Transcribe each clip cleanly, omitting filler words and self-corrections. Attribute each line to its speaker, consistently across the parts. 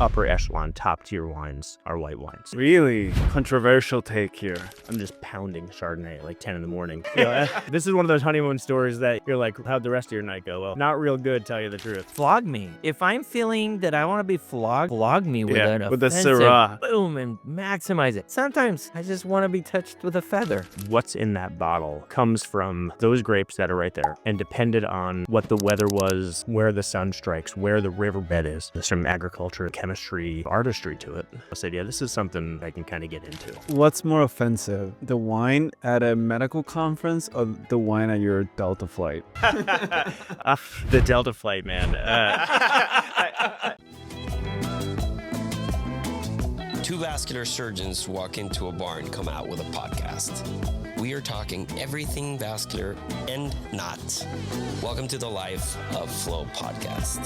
Speaker 1: upper echelon, top tier wines are white wines.
Speaker 2: Really controversial take here.
Speaker 1: I'm just pounding Chardonnay at like 10 in the morning. This is one of those honeymoon stories that you're like, how'd the rest of your night go? Well, not real good, tell you the truth.
Speaker 3: Flog me. If I'm feeling that I want to be flogged, flog me with an
Speaker 2: with the
Speaker 3: offensive,
Speaker 2: Syrah.
Speaker 3: boom, and maximize it. Sometimes I just want to be touched with a feather.
Speaker 1: What's in that bottle comes from those grapes that are right there and depended on what the weather was, where the sun strikes, where the riverbed is. There's some agriculture, chemistry, artistry to it. I said, yeah, this is something I can kind of get into.
Speaker 2: What's more offensive, the wine at a medical conference or the wine at your Delta flight?
Speaker 1: The Delta flight, man.
Speaker 4: Two vascular surgeons walk into a bar and come out with a podcast. We are talking everything vascular and not. Welcome to the Life of Flow podcast.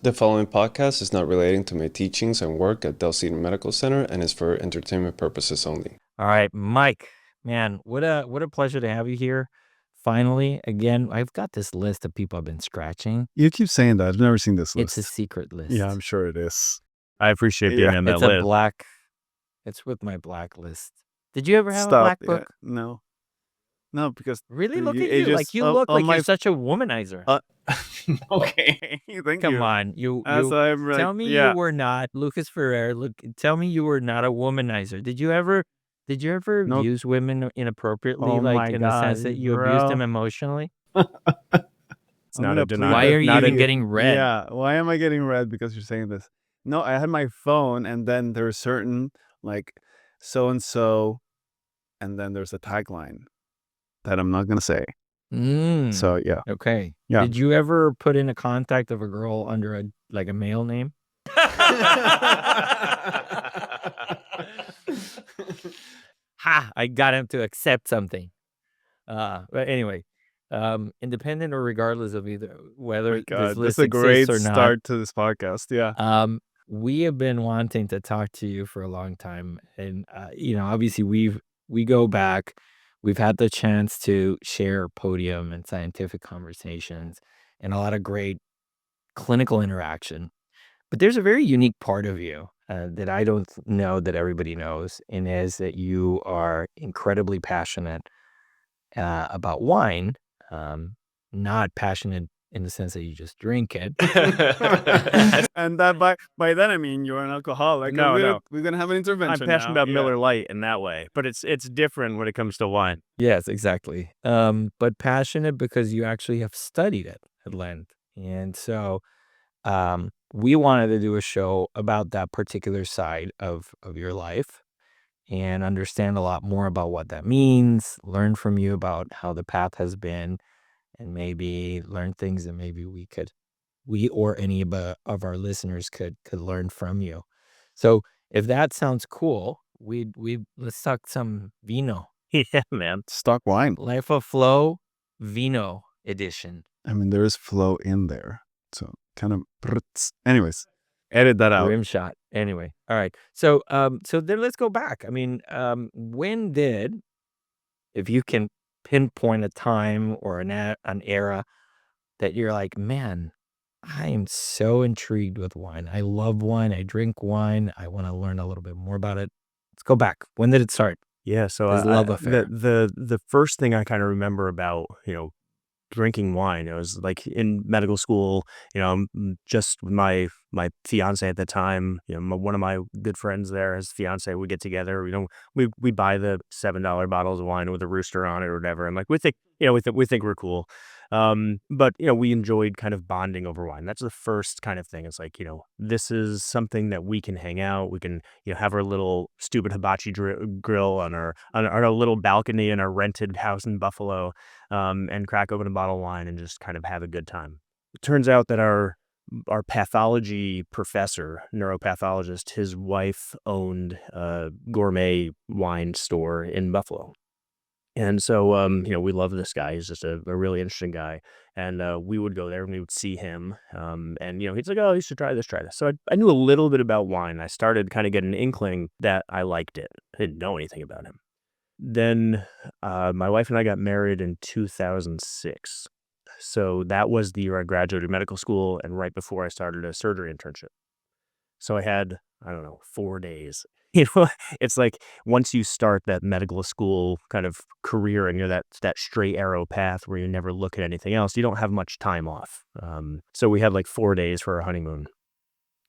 Speaker 5: The following podcast is not relating to my teachings and work at Del Cedar Medical Center and is for entertainment purposes only.
Speaker 3: All right, Mike, man, what a pleasure to have you here. Finally, again, I've got this list of people I've been scratching.
Speaker 2: You keep saying that. I've never seen this list.
Speaker 3: It's a secret list.
Speaker 2: Yeah, I'm sure it is.
Speaker 1: I appreciate being in that
Speaker 3: It's
Speaker 1: list.
Speaker 3: a black. It's with my black list. Did you ever have a black book?
Speaker 2: Yeah. No, because
Speaker 3: Really? Look
Speaker 2: it
Speaker 3: at you.
Speaker 2: just-
Speaker 3: Like you
Speaker 2: on-
Speaker 3: look
Speaker 2: on
Speaker 3: like
Speaker 2: my-
Speaker 3: you're such a womanizer.
Speaker 2: okay. Thank
Speaker 3: Come
Speaker 2: you.
Speaker 3: on, you
Speaker 2: As I'm like,
Speaker 3: tell me
Speaker 2: yeah.
Speaker 3: you were not Lucas Ferrer. Look, tell me you were not a womanizer. Did you ever
Speaker 2: No.
Speaker 3: use women inappropriately,
Speaker 2: Oh
Speaker 3: like
Speaker 2: my
Speaker 3: in the sense
Speaker 2: God,
Speaker 3: that you abused
Speaker 2: bro.
Speaker 3: them emotionally?
Speaker 1: It's
Speaker 2: I'm
Speaker 1: not
Speaker 2: gonna
Speaker 1: a
Speaker 2: plead
Speaker 1: denial.
Speaker 3: Why are you
Speaker 1: Not a-
Speaker 3: even getting red?
Speaker 2: Yeah. Why am I getting red? Because you're saying this. No, I had my phone, and then there's certain like so and so, and then there's a tagline that I'm not gonna say.
Speaker 3: Mm,
Speaker 2: So yeah.
Speaker 3: okay.
Speaker 2: Yeah.
Speaker 3: Did you ever put in a contact of a girl under a male name? Ha! I got him to accept something. But anyway, independent or regardless of either whether this
Speaker 2: God,
Speaker 3: list
Speaker 2: that's a great
Speaker 3: exists or not,
Speaker 2: start to this podcast. Yeah.
Speaker 3: we have been wanting to talk to you for a long time, and obviously we go back. We've had the chance to share podium and scientific conversations and a lot of great clinical interaction. But there's a very unique part of you that I don't know that everybody knows, and is that you are incredibly passionate about wine, not passionate in the sense that you just drink it.
Speaker 2: And that by then I mean you're an alcoholic. and
Speaker 1: No.
Speaker 2: we're gonna have an intervention.
Speaker 1: I'm passionate
Speaker 2: now.
Speaker 1: about
Speaker 2: Yeah.
Speaker 1: Miller Lite in that way, but it's different when it comes to wine.
Speaker 3: Yes, exactly. But passionate because you actually have studied it at length. And so we wanted to do a show about that particular side of your life and understand a lot more about what that means, learn from you about how the path has been, and maybe learn things that maybe we or any of our listeners could learn from you. So if that sounds cool, we let's talk some vino.
Speaker 1: Yeah, man.
Speaker 2: Stock wine.
Speaker 3: Life of Flow Vino edition.
Speaker 2: I mean, there is flow in there, so kind of. Anyways, edit that out.
Speaker 3: Rim shot. Anyway, all right. So then let's go back. I mean, when did, if you can pinpoint a time or an era that you're like, man, I am so intrigued with wine. I love wine. I drink wine. I want to learn a little bit more about it. Let's go back. When did it start?
Speaker 1: Yeah, so
Speaker 3: His love affair.
Speaker 1: the first thing I kind of remember about, drinking wine, it was like in medical school, just with my fiance at the time, one of my good friends there, his fiance, we get together, we buy the $7 bottles of wine with a rooster on it or whatever. And like, we think we're cool. But we enjoyed kind of bonding over wine. That's the first kind of thing. It's like, this is something that we can hang out. We can, have our little stupid hibachi grill on our little balcony in our rented house in Buffalo, and crack open a bottle of wine and just kind of have a good time. It turns out that our pathology professor, neuropathologist, his wife owned a gourmet wine store in Buffalo. And so, we love this guy. He's just a really interesting guy. And we would go there and we would see him. And, he's like, oh, you should try this. So I knew a little bit about wine. I started kind of getting an inkling that I liked it. I didn't know anything about him. Then my wife and I got married in 2006. So that was the year I graduated medical school and right before I started a surgery internship. So I had, I don't know, 4 days. It's like once you start that medical school kind of career and you're that straight arrow path where you never look at anything else, you don't have much time off. So we had like 4 days for our honeymoon.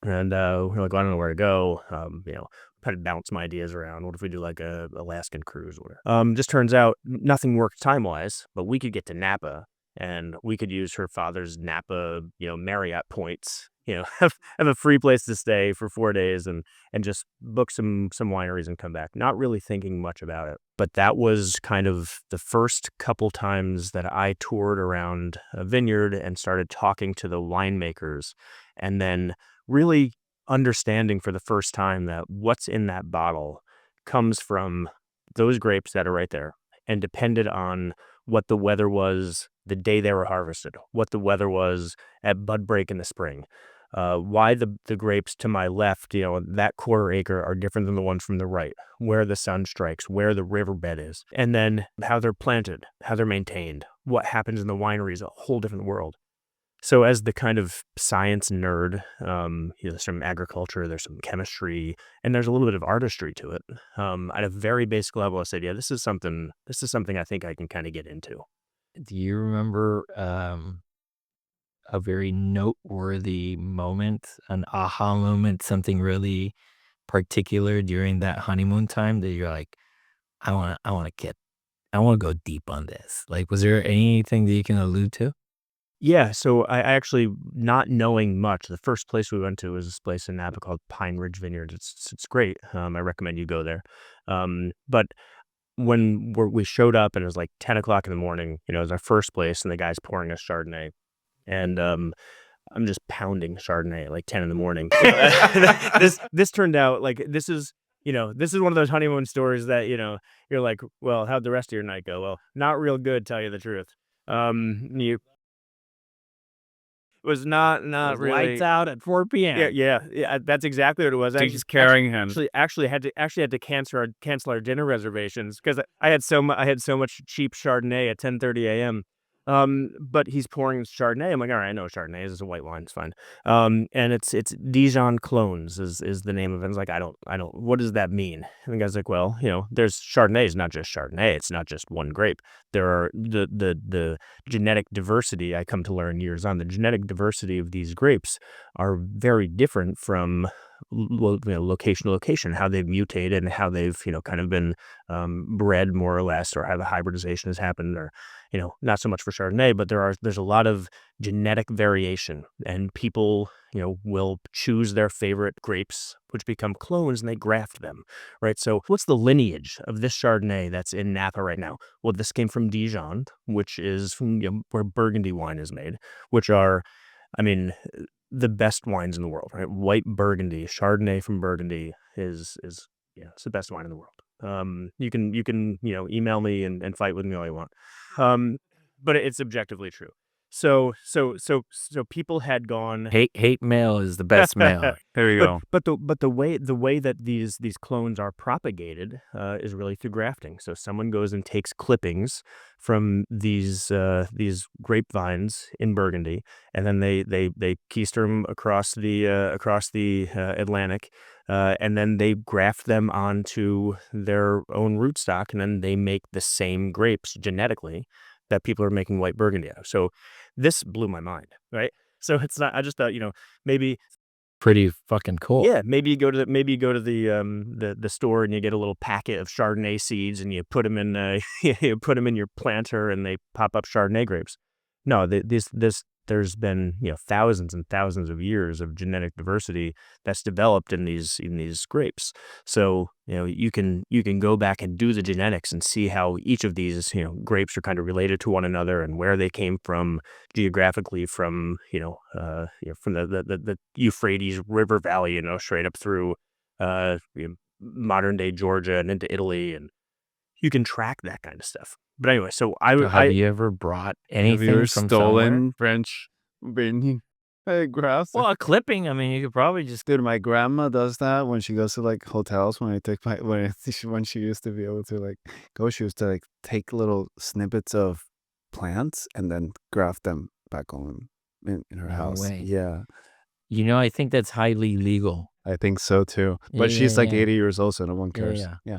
Speaker 1: And we're like, well, I don't know where to go. Kind of bounce my ideas around. What if we do like a Alaskan cruise or whatever? Just turns out nothing worked time-wise, but we could get to Napa and we could use her father's Napa, Marriott points, have a free place to stay for 4 days and just book some wineries and come back. Not really thinking much about it. But that was kind of the first couple times that I toured around a vineyard and started talking to the winemakers and then really understanding for the first time that what's in that bottle comes from those grapes that are right there and depended on what the weather was the day they were harvested, what the weather was at bud break in the spring, why the grapes to my left, that quarter acre are different than the ones from the right, where the sun strikes, where the riverbed is, and then how they're planted, how they're maintained, what happens in the winery is a whole different world. So as the kind of science nerd, there's some agriculture, there's some chemistry, and there's a little bit of artistry to it. At a very basic level, I said, yeah, this is something I think I can kind of get into.
Speaker 3: Do you remember a very noteworthy moment, an aha moment, something really particular during that honeymoon time that you're like, I want to go deep on this? Like, was there anything that you can allude to?
Speaker 1: Yeah, so I actually, not knowing much, the first place we went to was this place in Napa called Pine Ridge Vineyards. It's great. I recommend you go there. But when we showed up and it was like 10 o'clock in the morning, it was our first place and the guy's pouring us Chardonnay. And I'm just pounding Chardonnay at like 10 in the morning. This turned out like this is one of those honeymoon stories that, you're like, well, how'd the rest of your night go? Well, not real good, tell you the truth. You was not really
Speaker 3: Lights out at 4 p.m.
Speaker 1: Yeah. That's exactly what it was.
Speaker 2: She's carrying him.
Speaker 1: Actually had to cancel our dinner reservations because I had so much cheap Chardonnay at 10:30 a.m. But he's pouring Chardonnay. I'm like, all right, I know Chardonnay is a white wine. It's fine. And it's Dijon clones is the name of it. It's like, I don't, what does that mean? And the guy's like, well, there's Chardonnay is not just Chardonnay. It's not just one grape. There are the genetic diversity, I come to learn years on, the genetic diversity of these grapes are very different from location to location, how they've mutated and how they've, kind of been bred more or less, or how the hybridization has happened, or, not so much for Chardonnay, but there's a lot of genetic variation, and people, will choose their favorite grapes, which become clones, and they graft them, right? So what's the lineage of this Chardonnay that's in Napa right now? Well, this came from Dijon, which is from, where Burgundy wine is made, which are, the best wines in the world, right? White Burgundy, Chardonnay from Burgundy is it's the best wine in the world. You can email me and fight with me all you want, but it's objectively true. So people had gone.
Speaker 3: Hate mail is the best mail.
Speaker 2: There you go.
Speaker 1: But the way that these clones are propagated is really through grafting. So someone goes and takes clippings from these grapevines in Burgundy, and then they keister them across the Atlantic, and then they graft them onto their own rootstock, and then they make the same grapes genetically that people are making white Burgundy out of. So this blew my mind, right? So it's not, I just thought, maybe
Speaker 3: Pretty fucking cool.
Speaker 1: yeah, maybe you go to the store and you get a little packet of Chardonnay seeds and you put them in you put them in your planter and they pop up Chardonnay grapes. No, there's been thousands and thousands of years of genetic diversity that's developed in these grapes. So you can go back and do the genetics and see how each of these grapes are kind of related to one another and where they came from geographically from from the Euphrates River Valley straight up through modern day Georgia and into Italy, and you can track that kind of stuff. But anyway, so
Speaker 3: have you ever brought
Speaker 2: Have you
Speaker 3: anything
Speaker 2: ever
Speaker 3: from
Speaker 2: stolen
Speaker 3: somewhere?
Speaker 2: French vineyard grass?
Speaker 3: Well, a clipping. You could probably just.
Speaker 2: Dude, my grandma does that when she goes to like hotels. When when she used to be able to like go, she used to like take little snippets of plants and then graft them back on in her
Speaker 3: No
Speaker 2: house.
Speaker 3: way.
Speaker 2: Yeah,
Speaker 3: I think that's highly legal.
Speaker 2: I think so too.
Speaker 3: Yeah,
Speaker 2: But she's like
Speaker 3: yeah.
Speaker 2: 80 years old, so no one
Speaker 3: Yeah,
Speaker 2: cares.
Speaker 3: yeah.
Speaker 2: Yeah.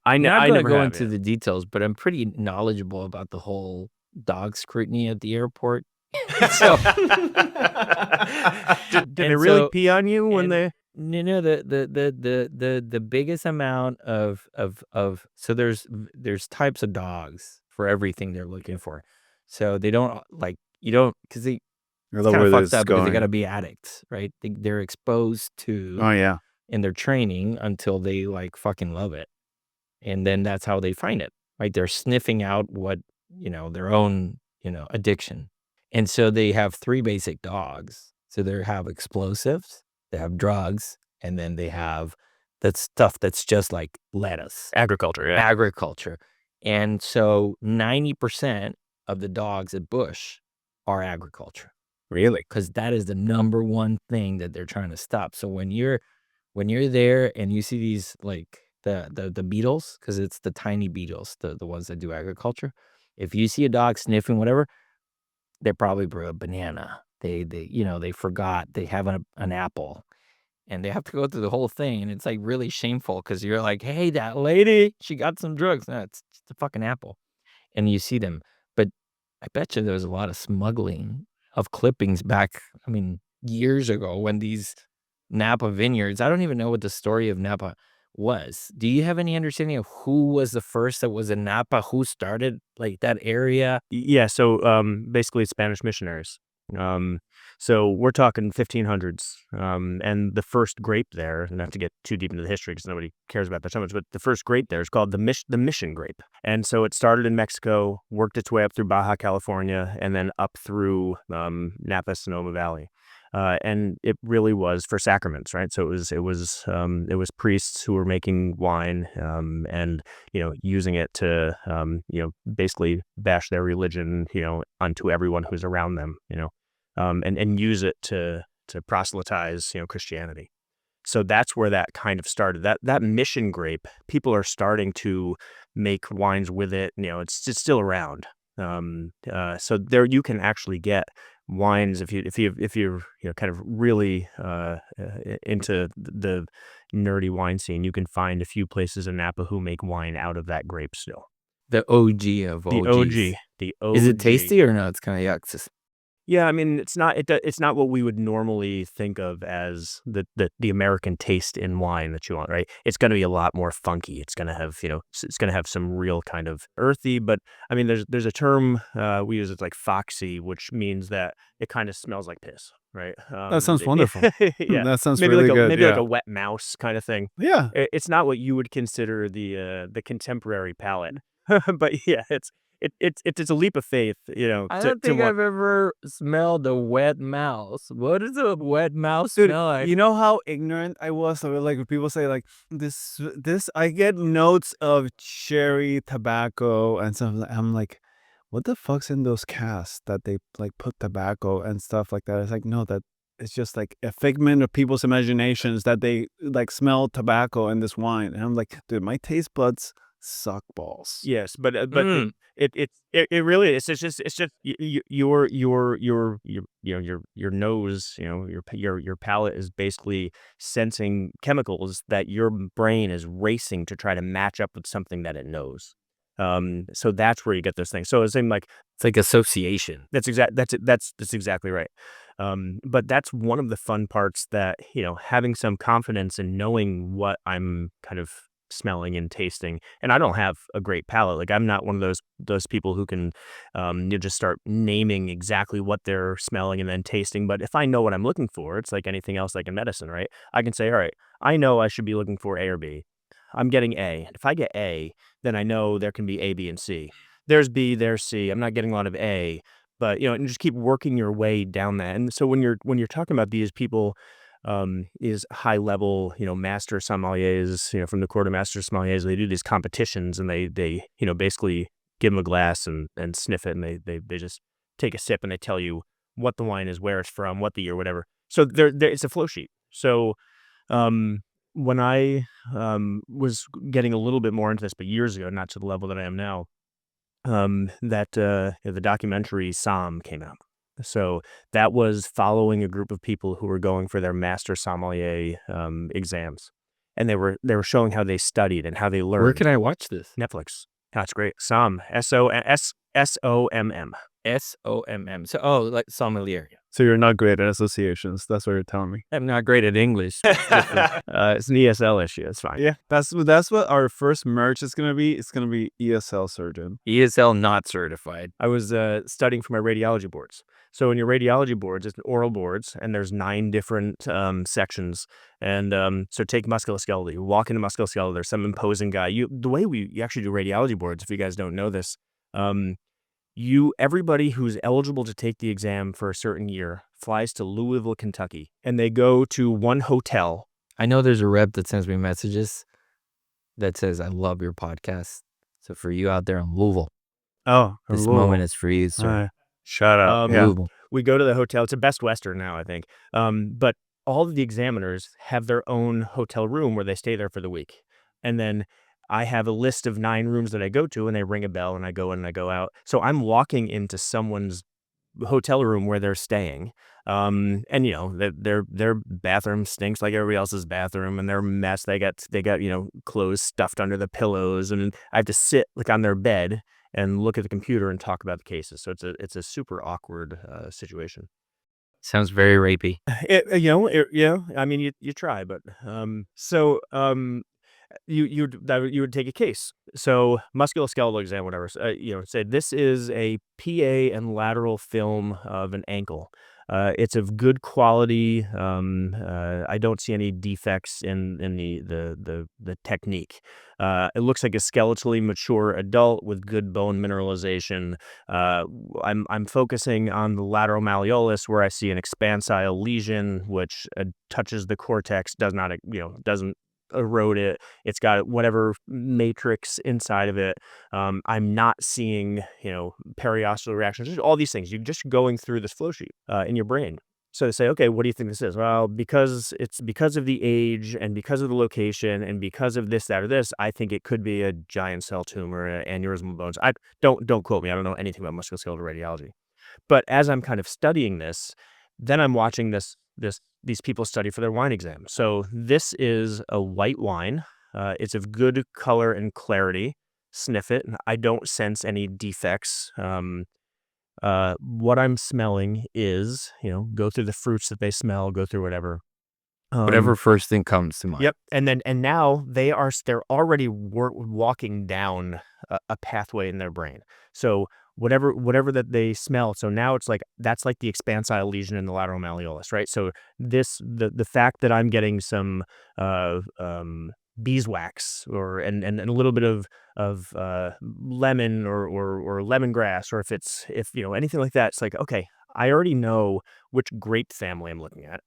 Speaker 3: I'm not
Speaker 1: I
Speaker 3: going to
Speaker 1: never
Speaker 3: go
Speaker 1: have,
Speaker 3: into
Speaker 1: yeah.
Speaker 3: the details, but I'm pretty knowledgeable about the whole dog scrutiny at the airport. So,
Speaker 1: Did they
Speaker 3: and
Speaker 1: really
Speaker 3: so-
Speaker 1: pee on you when
Speaker 3: and-
Speaker 1: they?
Speaker 3: No, the biggest amount of so there's types of dogs for everything they're looking for. So they don't because they
Speaker 2: I
Speaker 3: it's
Speaker 2: love
Speaker 3: kind
Speaker 2: where
Speaker 3: of
Speaker 2: this
Speaker 3: fucked
Speaker 2: is
Speaker 3: up because they
Speaker 2: going.
Speaker 3: got to be addicts, right? They're exposed to
Speaker 2: Oh yeah.
Speaker 3: in their training until they like fucking love it. And then that's how they find it, right? They're sniffing out what, their own, addiction. And so they have 3 basic dogs. So they have explosives, they have drugs, and then they have that stuff that's just like lettuce.
Speaker 1: Agriculture, yeah.
Speaker 3: Agriculture. And so 90% of the dogs at Bush are agriculture.
Speaker 2: Really?
Speaker 3: Because that is the number one thing that they're trying to stop. So when you're there and you see these like the beetles, because it's the tiny beetles, the ones that do agriculture. If you see a dog sniffing whatever, they probably brew a banana. They forgot they have an apple, and they have to go through the whole thing, and it's like really shameful because you're like, hey, that lady, she got some drugs. No, it's just a fucking apple, and you see them. But I bet you there was a lot of smuggling of clippings back. I mean, years ago when these Napa vineyards. I don't even know what the story of Napa was. Do you have any understanding of who was the first that was in Napa? Who started like that area?
Speaker 1: Yeah, so basically Spanish missionaries. So we're talking 1500s, and the first grape there, and not to get too deep into the history because nobody cares about that so much, but the first grape there is called the mission grape. And so it started in Mexico, worked its way up through Baja California, and then up through Napa, Sonoma Valley. And it really was for sacraments, right? So it was priests who were making wine, and using it to basically bash their religion, onto everyone who's around them, and use it to proselytize, Christianity. So that's where that kind of started. That mission grape, people are starting to make wines with it. It's still around. So there you can actually get wines if you're kind of really into the nerdy wine scene. You can find a few places in Napa who make wine out of that grape still.
Speaker 3: The OG of
Speaker 1: The
Speaker 3: OGs.
Speaker 1: OG. The OG.
Speaker 3: Is it tasty or no? It's kind of yuck.
Speaker 1: Yeah, I mean, it's not what we would normally think of as the American taste in wine that you want, right? It's going to be a lot more funky. It's going to have, it's going to have some real kind of earthy, but I mean, there's a term we use, it's like foxy, which means that it kind of smells like piss, right?
Speaker 2: That sounds wonderful.
Speaker 1: Yeah.
Speaker 2: That sounds
Speaker 1: Maybe
Speaker 2: really
Speaker 1: like
Speaker 2: good.
Speaker 1: maybe
Speaker 2: yeah.
Speaker 1: like a wet mouse kind of thing.
Speaker 2: Yeah.
Speaker 1: It's not what you would consider the contemporary palate, but yeah, it's a leap of faith,
Speaker 3: I don't think I've ever smelled a wet mouse. What does a wet mouse smell like?
Speaker 2: You know how ignorant I was of it? Like when people say like this, I get notes of cherry tobacco and stuff. I'm like, what the fuck's in those casks that they like put tobacco and stuff like that? It's like, no, that it's just like a figment of people's imaginations that they like smell tobacco in this wine. And I'm like, dude, my taste buds suck balls.
Speaker 1: Yes, but it really is. It's just your nose, your palate is basically sensing chemicals that your brain is racing to try to match up with something that it knows. So that's where you get those things. So it's like
Speaker 3: It's like association.
Speaker 1: that's exactly right. But that's one of the fun parts that having some confidence in knowing what I'm kind of smelling and tasting. And I don't have a great palate. Like I'm not one of those people who can just start naming exactly what they're smelling and then tasting. But if I know what I'm looking for, it's like anything else, like in medicine, right? I can say, all right, I know I should be looking for A or B. I'm getting A. If I get A, then I know there can be A, B, and C. There's B, there's C. I'm not getting a lot of A, but and just keep working your way down that. And so when you're talking about these people, is high level, master sommeliers, from the Court of Master Sommeliers, they do these competitions and they basically give them a glass and sniff it, and they just take a sip and they tell you what the wine is, where it's from, what the year, whatever. So there it's a flow sheet. So when I was getting a little bit more into this, but years ago, not to the level that I am now, that the documentary came out. So that was following a group of people who were going for their master sommelier exams, and they were showing how they studied and how they learned.
Speaker 3: Where can I watch this?
Speaker 1: Netflix. That's great. SOMM.
Speaker 3: SOMM. So, like sommelier.
Speaker 2: So you're not great at associations. That's what you're telling me.
Speaker 3: I'm not great at English.
Speaker 1: It's an ESL issue. It's fine.
Speaker 2: Yeah, that's what our first merch is gonna be. It's gonna be ESL surgeon.
Speaker 3: ESL not certified.
Speaker 1: I was studying for my radiology boards. So in your radiology boards, it's oral boards, and there's 9 different sections. And so take musculoskeletal. You walk into musculoskeletal. There's some imposing guy. The way you actually do radiology boards, if you guys don't know this, everybody who's eligible to take the exam for a certain year flies to Louisville, Kentucky, and they go to one hotel.
Speaker 3: I know there's a rep that sends me messages that says, "I love your podcast." So for you out there in Louisville,
Speaker 2: Oh,
Speaker 3: this moment is for you, sir.
Speaker 2: Shut up.
Speaker 3: Louisville.
Speaker 1: We go to the hotel. It's a Best Western now, I think. But all of the examiners have their own hotel room where they stay there for the week. And then I have a list of 9 rooms that I go to, and they ring a bell, and I go in and I go out. So I'm walking into someone's hotel room where they're staying. And their bathroom stinks like everybody else's bathroom, and they're a mess. They got clothes stuffed under the pillows, and I have to sit like on their bed and look at the computer and talk about the cases. So it's a super awkward situation.
Speaker 3: Sounds very rapey.
Speaker 1: I mean, you try, but you would take a case. So musculoskeletal exam, whatever. Say this is a PA and lateral film of an ankle. It's of good quality. I don't see any defects in the technique. It looks like a skeletally mature adult with good bone mineralization. I'm focusing on the lateral malleolus where I see an expansile lesion which touches the cortex, doesn't erode it. It's got whatever matrix inside of it. I'm not seeing, periosteal reactions, just all these things. You're just going through this flow sheet in your brain. So they say, okay, what do you think this is? Well, because of the age and because of the location and because of this, that, or this, I think it could be a giant cell tumor, an aneurysmal bones. Don't quote me. I don't know anything about musculoskeletal radiology. But as I'm kind of studying this, then I'm watching these people study for their wine exam. So this is a white wine. It's of good color and clarity. Sniff it. I don't sense any defects. What I'm smelling is, go through the fruits that they smell, go through whatever.
Speaker 3: Whatever first thing comes to mind.
Speaker 1: Yep. And now they're already walking down a pathway in their brain. So whatever that they smell. So now it's like, that's like the expansile lesion in the lateral malleolus, right? So the fact that I'm getting some beeswax and a little bit of lemon or lemongrass, or if anything like that, it's like, okay, I already know which grape family I'm looking at.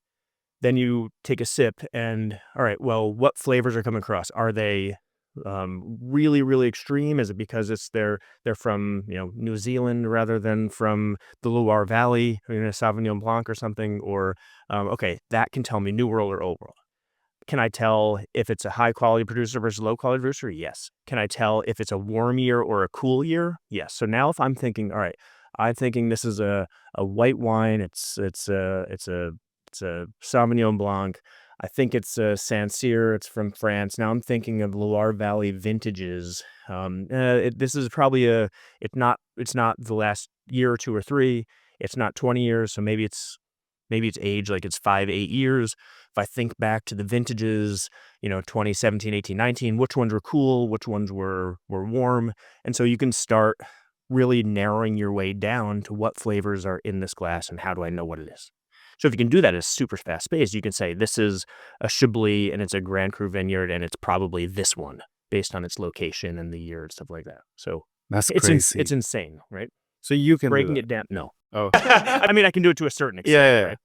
Speaker 1: Then you take a sip and, all right, well, what flavors are coming across? Are they really, really extreme? Is it because they're from New Zealand rather than from the Loire Valley, Sauvignon Blanc or something? Or okay, that can tell me New World or Old World. Can I tell if it's a high quality producer versus low quality producer? Yes. Can I tell if it's a warm year or a cool year? Yes. So now if I'm thinking, all right, I'm thinking this is a white wine. It's a Sauvignon Blanc. I think it's a Sancerre. It's from France. Now I'm thinking of Loire Valley vintages. This is probably it's not the last year or 2 or 3. It's not 20 years. So maybe it's age, like it's 5, 8 years. If I think back to the vintages, 2017, 18, 19, which ones were cool, which ones were warm. And so you can start really narrowing your way down to what flavors are in this glass and how do I know what it is. So if you can do that at a super fast pace, you can say this is a Chablis and it's a Grand Cru vineyard and it's probably this one based on its location and the year and stuff like that. So
Speaker 2: That's crazy.
Speaker 1: It's insane, right?
Speaker 2: So you can
Speaker 1: breaking
Speaker 2: do
Speaker 1: it down. No.
Speaker 2: Oh.
Speaker 1: I mean, I can do it to a certain extent.
Speaker 2: Yeah.
Speaker 1: Right?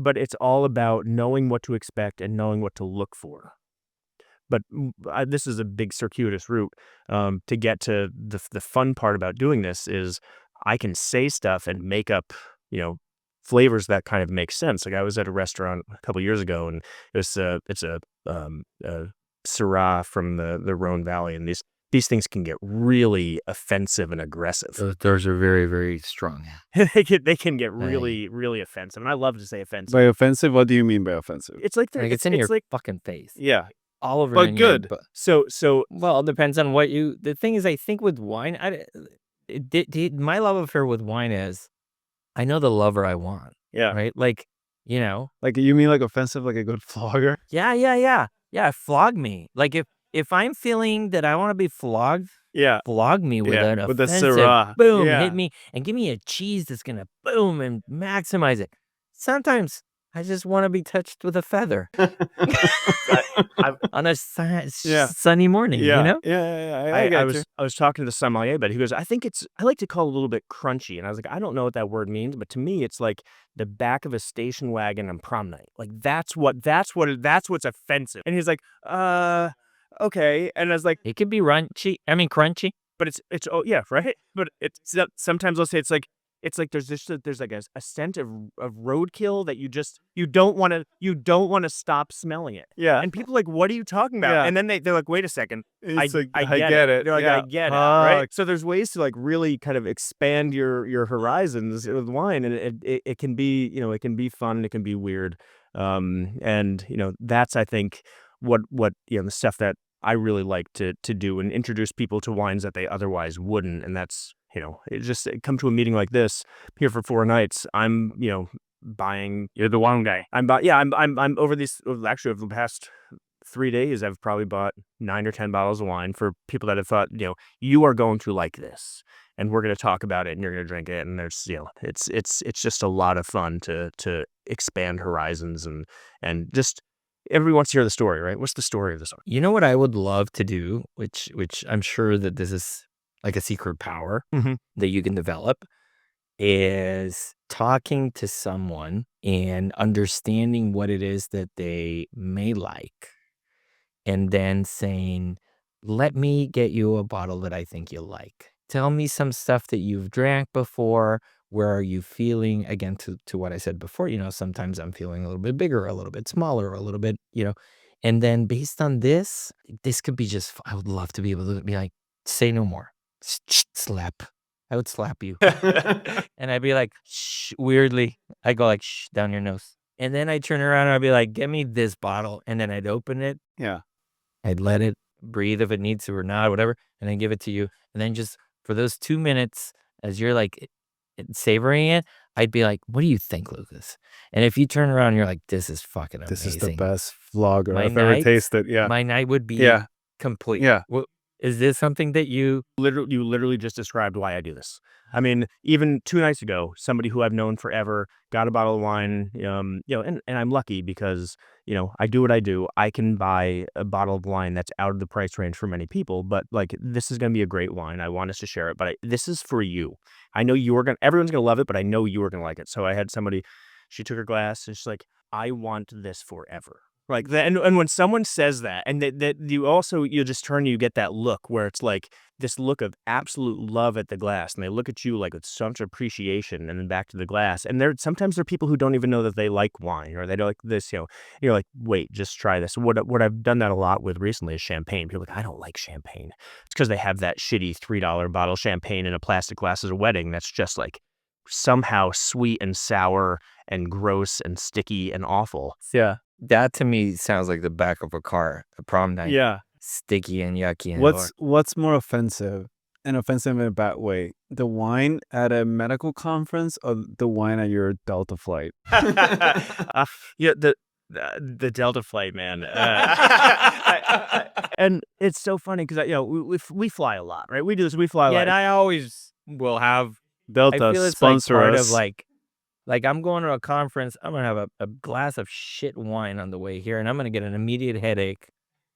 Speaker 1: But it's all about knowing what to expect and knowing what to look for. But this is a big circuitous route to get to the fun part about doing this is I can say stuff and make up, flavors that kind of make sense. Like I was at a restaurant a couple years ago, and it's a Syrah from the Rhone Valley, and these these things can get really offensive and aggressive.
Speaker 3: Those are very, very strong.
Speaker 1: They can get really, really offensive. And I love to say offensive.
Speaker 2: By offensive, what do you mean by offensive?
Speaker 1: It's like
Speaker 3: Like it's in your fucking face.
Speaker 2: Yeah.
Speaker 3: All over.
Speaker 2: But
Speaker 3: in your
Speaker 2: good.
Speaker 1: So
Speaker 3: well, it depends on what you. The thing is, I think with wine, my love affair with wine is, I know the lover I want.
Speaker 2: Yeah.
Speaker 3: Right. Like, you know.
Speaker 2: Like you mean like offensive, like a good flogger?
Speaker 3: Yeah. Flog me. Like if I'm feeling that I want to be flogged.
Speaker 2: Yeah.
Speaker 3: Flog me with an
Speaker 2: with the
Speaker 3: offensive,
Speaker 2: Syrah.
Speaker 3: boom,
Speaker 2: Yeah.
Speaker 3: hit me, and give me a cheese that's gonna boom and maximize it. Sometimes I just want to be touched with a feather on a sunny morning.
Speaker 2: Yeah.
Speaker 3: You know?
Speaker 2: Yeah. I
Speaker 1: I
Speaker 2: get you.
Speaker 1: was talking to the sommelier, but he goes, I like to call it a little bit crunchy. And I was like, I don't know what that word means, but to me, it's like the back of a station wagon on prom night. Like that's what's offensive. And he's like, okay. And I was like,
Speaker 3: It could be crunchy.
Speaker 1: but it's oh yeah, right. But it's sometimes I'll say it's like there's like a scent of roadkill that you don't want to stop smelling it.
Speaker 2: Yeah.
Speaker 1: And people are like, what are you talking about?
Speaker 2: Yeah.
Speaker 1: And then they're like, wait a second.
Speaker 2: It's
Speaker 1: I
Speaker 2: like,
Speaker 1: I get it. They're like,
Speaker 2: Yeah.
Speaker 1: I get it, right?
Speaker 2: Fuck.
Speaker 1: So there's ways to like really kind of expand your horizons with wine, and it can be, it can be fun, it can be weird, and that's I think what the stuff that I really like to do and introduce people to wines that they otherwise wouldn't, and that's come to a meeting like this here for 4 nights. I'm buying.
Speaker 3: You're the wine guy.
Speaker 1: I'm over the past 3 days, I've probably bought 9 or 10 bottles of wine for people that have thought, you are going to like this, and we're going to talk about it, and you're going to drink it, and there's, it's just a lot of fun to expand horizons and just everyone wants to hear the story, right? What's the story of this one?
Speaker 3: You know what I would love to do, which I'm sure that this is like a secret power that you can develop, is talking to someone and understanding what it is that they may like, and then saying, let me get you a bottle that I think you'll like. Tell me some stuff that you've drank before. Where are you feeling? Again, to what I said before, sometimes I'm feeling a little bit bigger, a little bit smaller, a little bit, and then based on this could be just, I would love to be able to be like, say no more. Slap. I would slap you. And I'd be like, shh, weirdly. I go like, shh, down your nose. And then I turn around and I'd be like, get me this bottle. And then I'd open it.
Speaker 2: Yeah.
Speaker 3: I'd let it breathe if it needs to or not, whatever. And then give it to you. And then just for those 2 minutes, as you're like savoring it, I'd be like, what do you think, Lucas? And if you turn around and you're like, this is fucking amazing.
Speaker 2: This is the best flogger
Speaker 3: My
Speaker 2: I've ever
Speaker 3: night-
Speaker 2: tasted. Yeah.
Speaker 3: My night would be complete.
Speaker 2: Yeah.
Speaker 3: Well, is this something that you
Speaker 1: literally just described why I do this. I mean, even 2 nights ago, somebody who I've known forever got a bottle of wine, and I'm lucky because, I do what I do. I can buy a bottle of wine that's out of the price range for many people, but like, this is going to be a great wine. I want us to share it, but this is for you. I know everyone's going to love it, but I know you are going to like it. So I had somebody, she took her glass and she's like, I want this forever. Like that, and when someone says that, and that you just turn, you get that look where it's like this look of absolute love at the glass, and they look at you like with so much appreciation, and then back to the glass. And sometimes there are people who don't even know that they like wine or they don't like this. You're like, wait, just try this. What I've done that a lot with recently is champagne. People are like, I don't like champagne. It's because they have that shitty $3 bottle of champagne in a plastic glass at a wedding. That's just like somehow sweet and sour and gross and sticky and awful.
Speaker 2: Yeah.
Speaker 3: that to me sounds like the back of a car, a prom night.
Speaker 2: Yeah.
Speaker 3: Sticky and yucky. And
Speaker 2: What's more offensive? And offensive in a bad way. The wine at a medical conference or the wine at your Delta flight?
Speaker 1: Yeah, the Delta flight, man. And it's so funny because we fly a lot, right? We do this. We fly a
Speaker 3: Yeah,
Speaker 1: lot.
Speaker 3: and I always will have
Speaker 2: Delta
Speaker 3: I feel it's
Speaker 2: sponsor
Speaker 3: like part
Speaker 2: us.
Speaker 3: of like I'm going to a conference. I'm gonna have a glass of shit wine on the way here, and I'm gonna get an immediate headache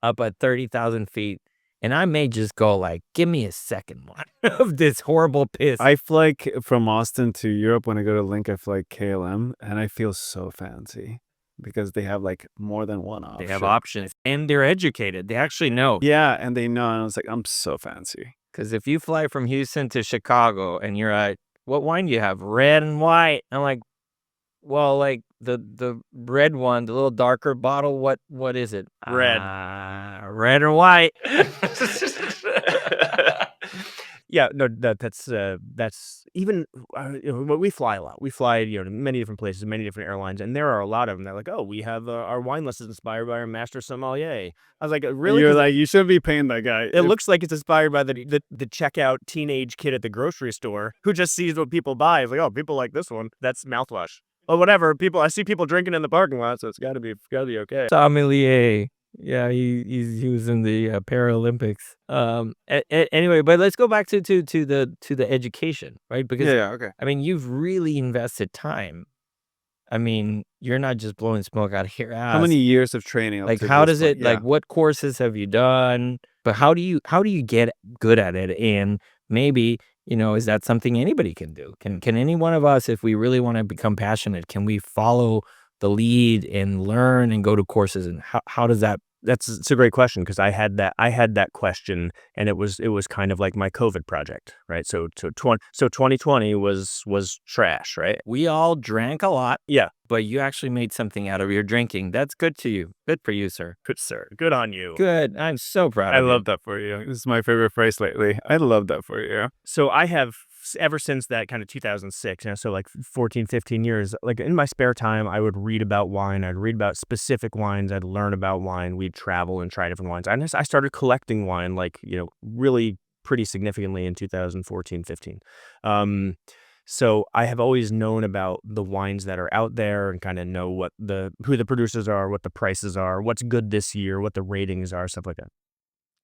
Speaker 3: up at 30,000 feet, and I may just go like, give me a second one of this horrible piss.
Speaker 2: I fly from Austin to Europe. When I go to Link, I fly KLM, and I feel so fancy because they have like more than one option.
Speaker 3: They have options, and they're educated. They actually know.
Speaker 2: Yeah, and they know. And I was like, I'm so fancy.
Speaker 3: Because if you fly from Houston to Chicago and you're like, what wine do you have? Red and white. I'm like, well, like the red one, the little darker bottle. What is it?
Speaker 1: Red.
Speaker 3: Red or white.
Speaker 1: Yeah, no, that's even we fly a lot. We fly, to many different places, many different airlines, and there are a lot of them. They're like, oh, we have our wine list is inspired by our master sommelier. I was like,
Speaker 2: And
Speaker 1: really?
Speaker 2: you're
Speaker 1: 'Cause
Speaker 2: like, you shouldn't be paying that guy.
Speaker 1: it looks like it's inspired by the checkout teenage kid at the grocery store who just sees what people buy. It's like, oh, people like this one. That's mouthwash. Or whatever. I see people drinking in the parking lot, so it's gotta be okay.
Speaker 3: Sommelier. Yeah, he was in the Paralympics. Anyway, but let's go back to the education, right? Because
Speaker 2: okay.
Speaker 3: I mean, you've really invested time. I mean, you're not just blowing smoke out of your ass.
Speaker 2: How many years of training?
Speaker 3: Like, how does it? Like, what courses have you done? But how do you get good at it? And maybe, is that something anybody can do? Can any one of us, if we really want to become passionate, can we follow the lead and learn and go to courses? And how does that?
Speaker 1: It's a great question because I had that question, and it was kind of like my COVID project, right? So 2020 was trash, right?
Speaker 3: We all drank a lot.
Speaker 1: Yeah.
Speaker 3: But you actually made something out of your drinking. That's good to you. Good for you, sir.
Speaker 1: Good, sir. Good on you.
Speaker 3: Good. I'm so proud
Speaker 2: I
Speaker 3: of you.
Speaker 2: love that for you. This is my favorite phrase lately. I love that for you.
Speaker 1: So I have, ever since that kind of 2006, so like 14, 15 years, like in my spare time, I would read about wine. I'd read about specific wines. I'd learn about wine. We'd travel and try different wines. I started collecting wine, like, really pretty significantly in 2014, 15. So I have always known about the wines that are out there and kind of know who the producers are, what the prices are, what's good this year, what the ratings are, stuff like that.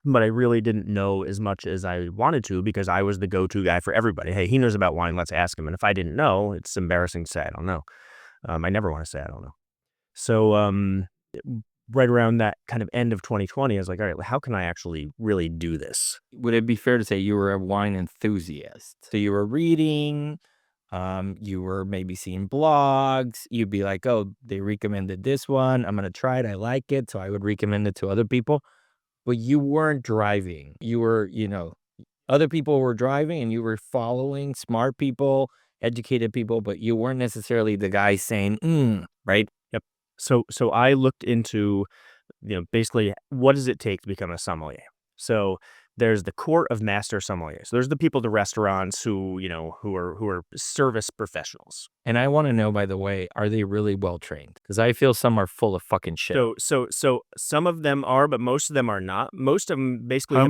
Speaker 1: But I really didn't know as much as I wanted to because I was the go-to guy for everybody. Hey, he knows about wine. Let's ask him. And if I didn't know, it's embarrassing to say I don't know. I never want to say I don't know. So right around that kind of end of 2020, I was like, all right, how can I actually really do this?
Speaker 3: Would it be fair to say you were a wine enthusiast? So you were reading, you were maybe seeing blogs. You'd be like, oh, they recommended this one. I'm going to try it. I like it. So I would recommend it to other people. But you weren't driving. You were, other people were driving and you were following smart people, educated people, but you weren't necessarily the guy saying, right?
Speaker 1: Yep. So I looked into, basically what does it take to become a sommelier? So there's the court of master sommeliers. So there's the people, the restaurants who are service professionals.
Speaker 3: And I want to know, by the way, are they really well trained? Because I feel some are full of fucking shit.
Speaker 1: So some of them are, but most of them are not. Most of them basically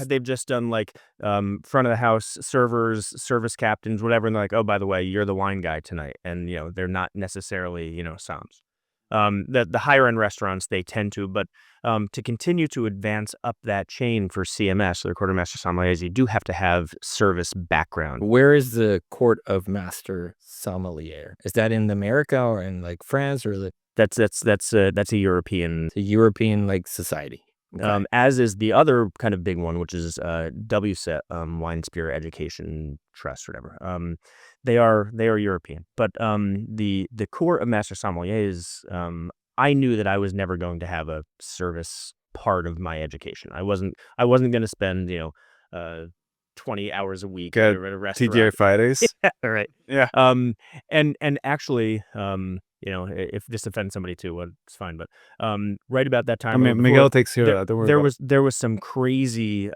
Speaker 1: they've just done like front of the house servers, service captains, whatever, and they're like, oh, by the way, you're the wine guy tonight, and they're not necessarily somms. The higher end restaurants, they tend to, but to continue to advance up that chain for CMS, the Court of Master Sommeliers, you do have to have service background.
Speaker 3: Where is the Court of Master Sommelier? Is that in America or in like France or
Speaker 1: that's a European
Speaker 3: like society?
Speaker 1: Okay. As is the other kind of big one, which is WSET, Wine Spirit Education Trust, whatever. They are European, but the Court of Master Sommeliers, I knew that I was never going to have a service part of my education. I wasn't going to spend 20 hours a week at a restaurant.
Speaker 2: TGI Fridays.
Speaker 1: Yeah, right.
Speaker 2: Yeah.
Speaker 1: And actually, if this offends somebody too, well, it's fine. But right about that time,
Speaker 2: I mean, Miguel takes care of that.
Speaker 1: There was some crazy,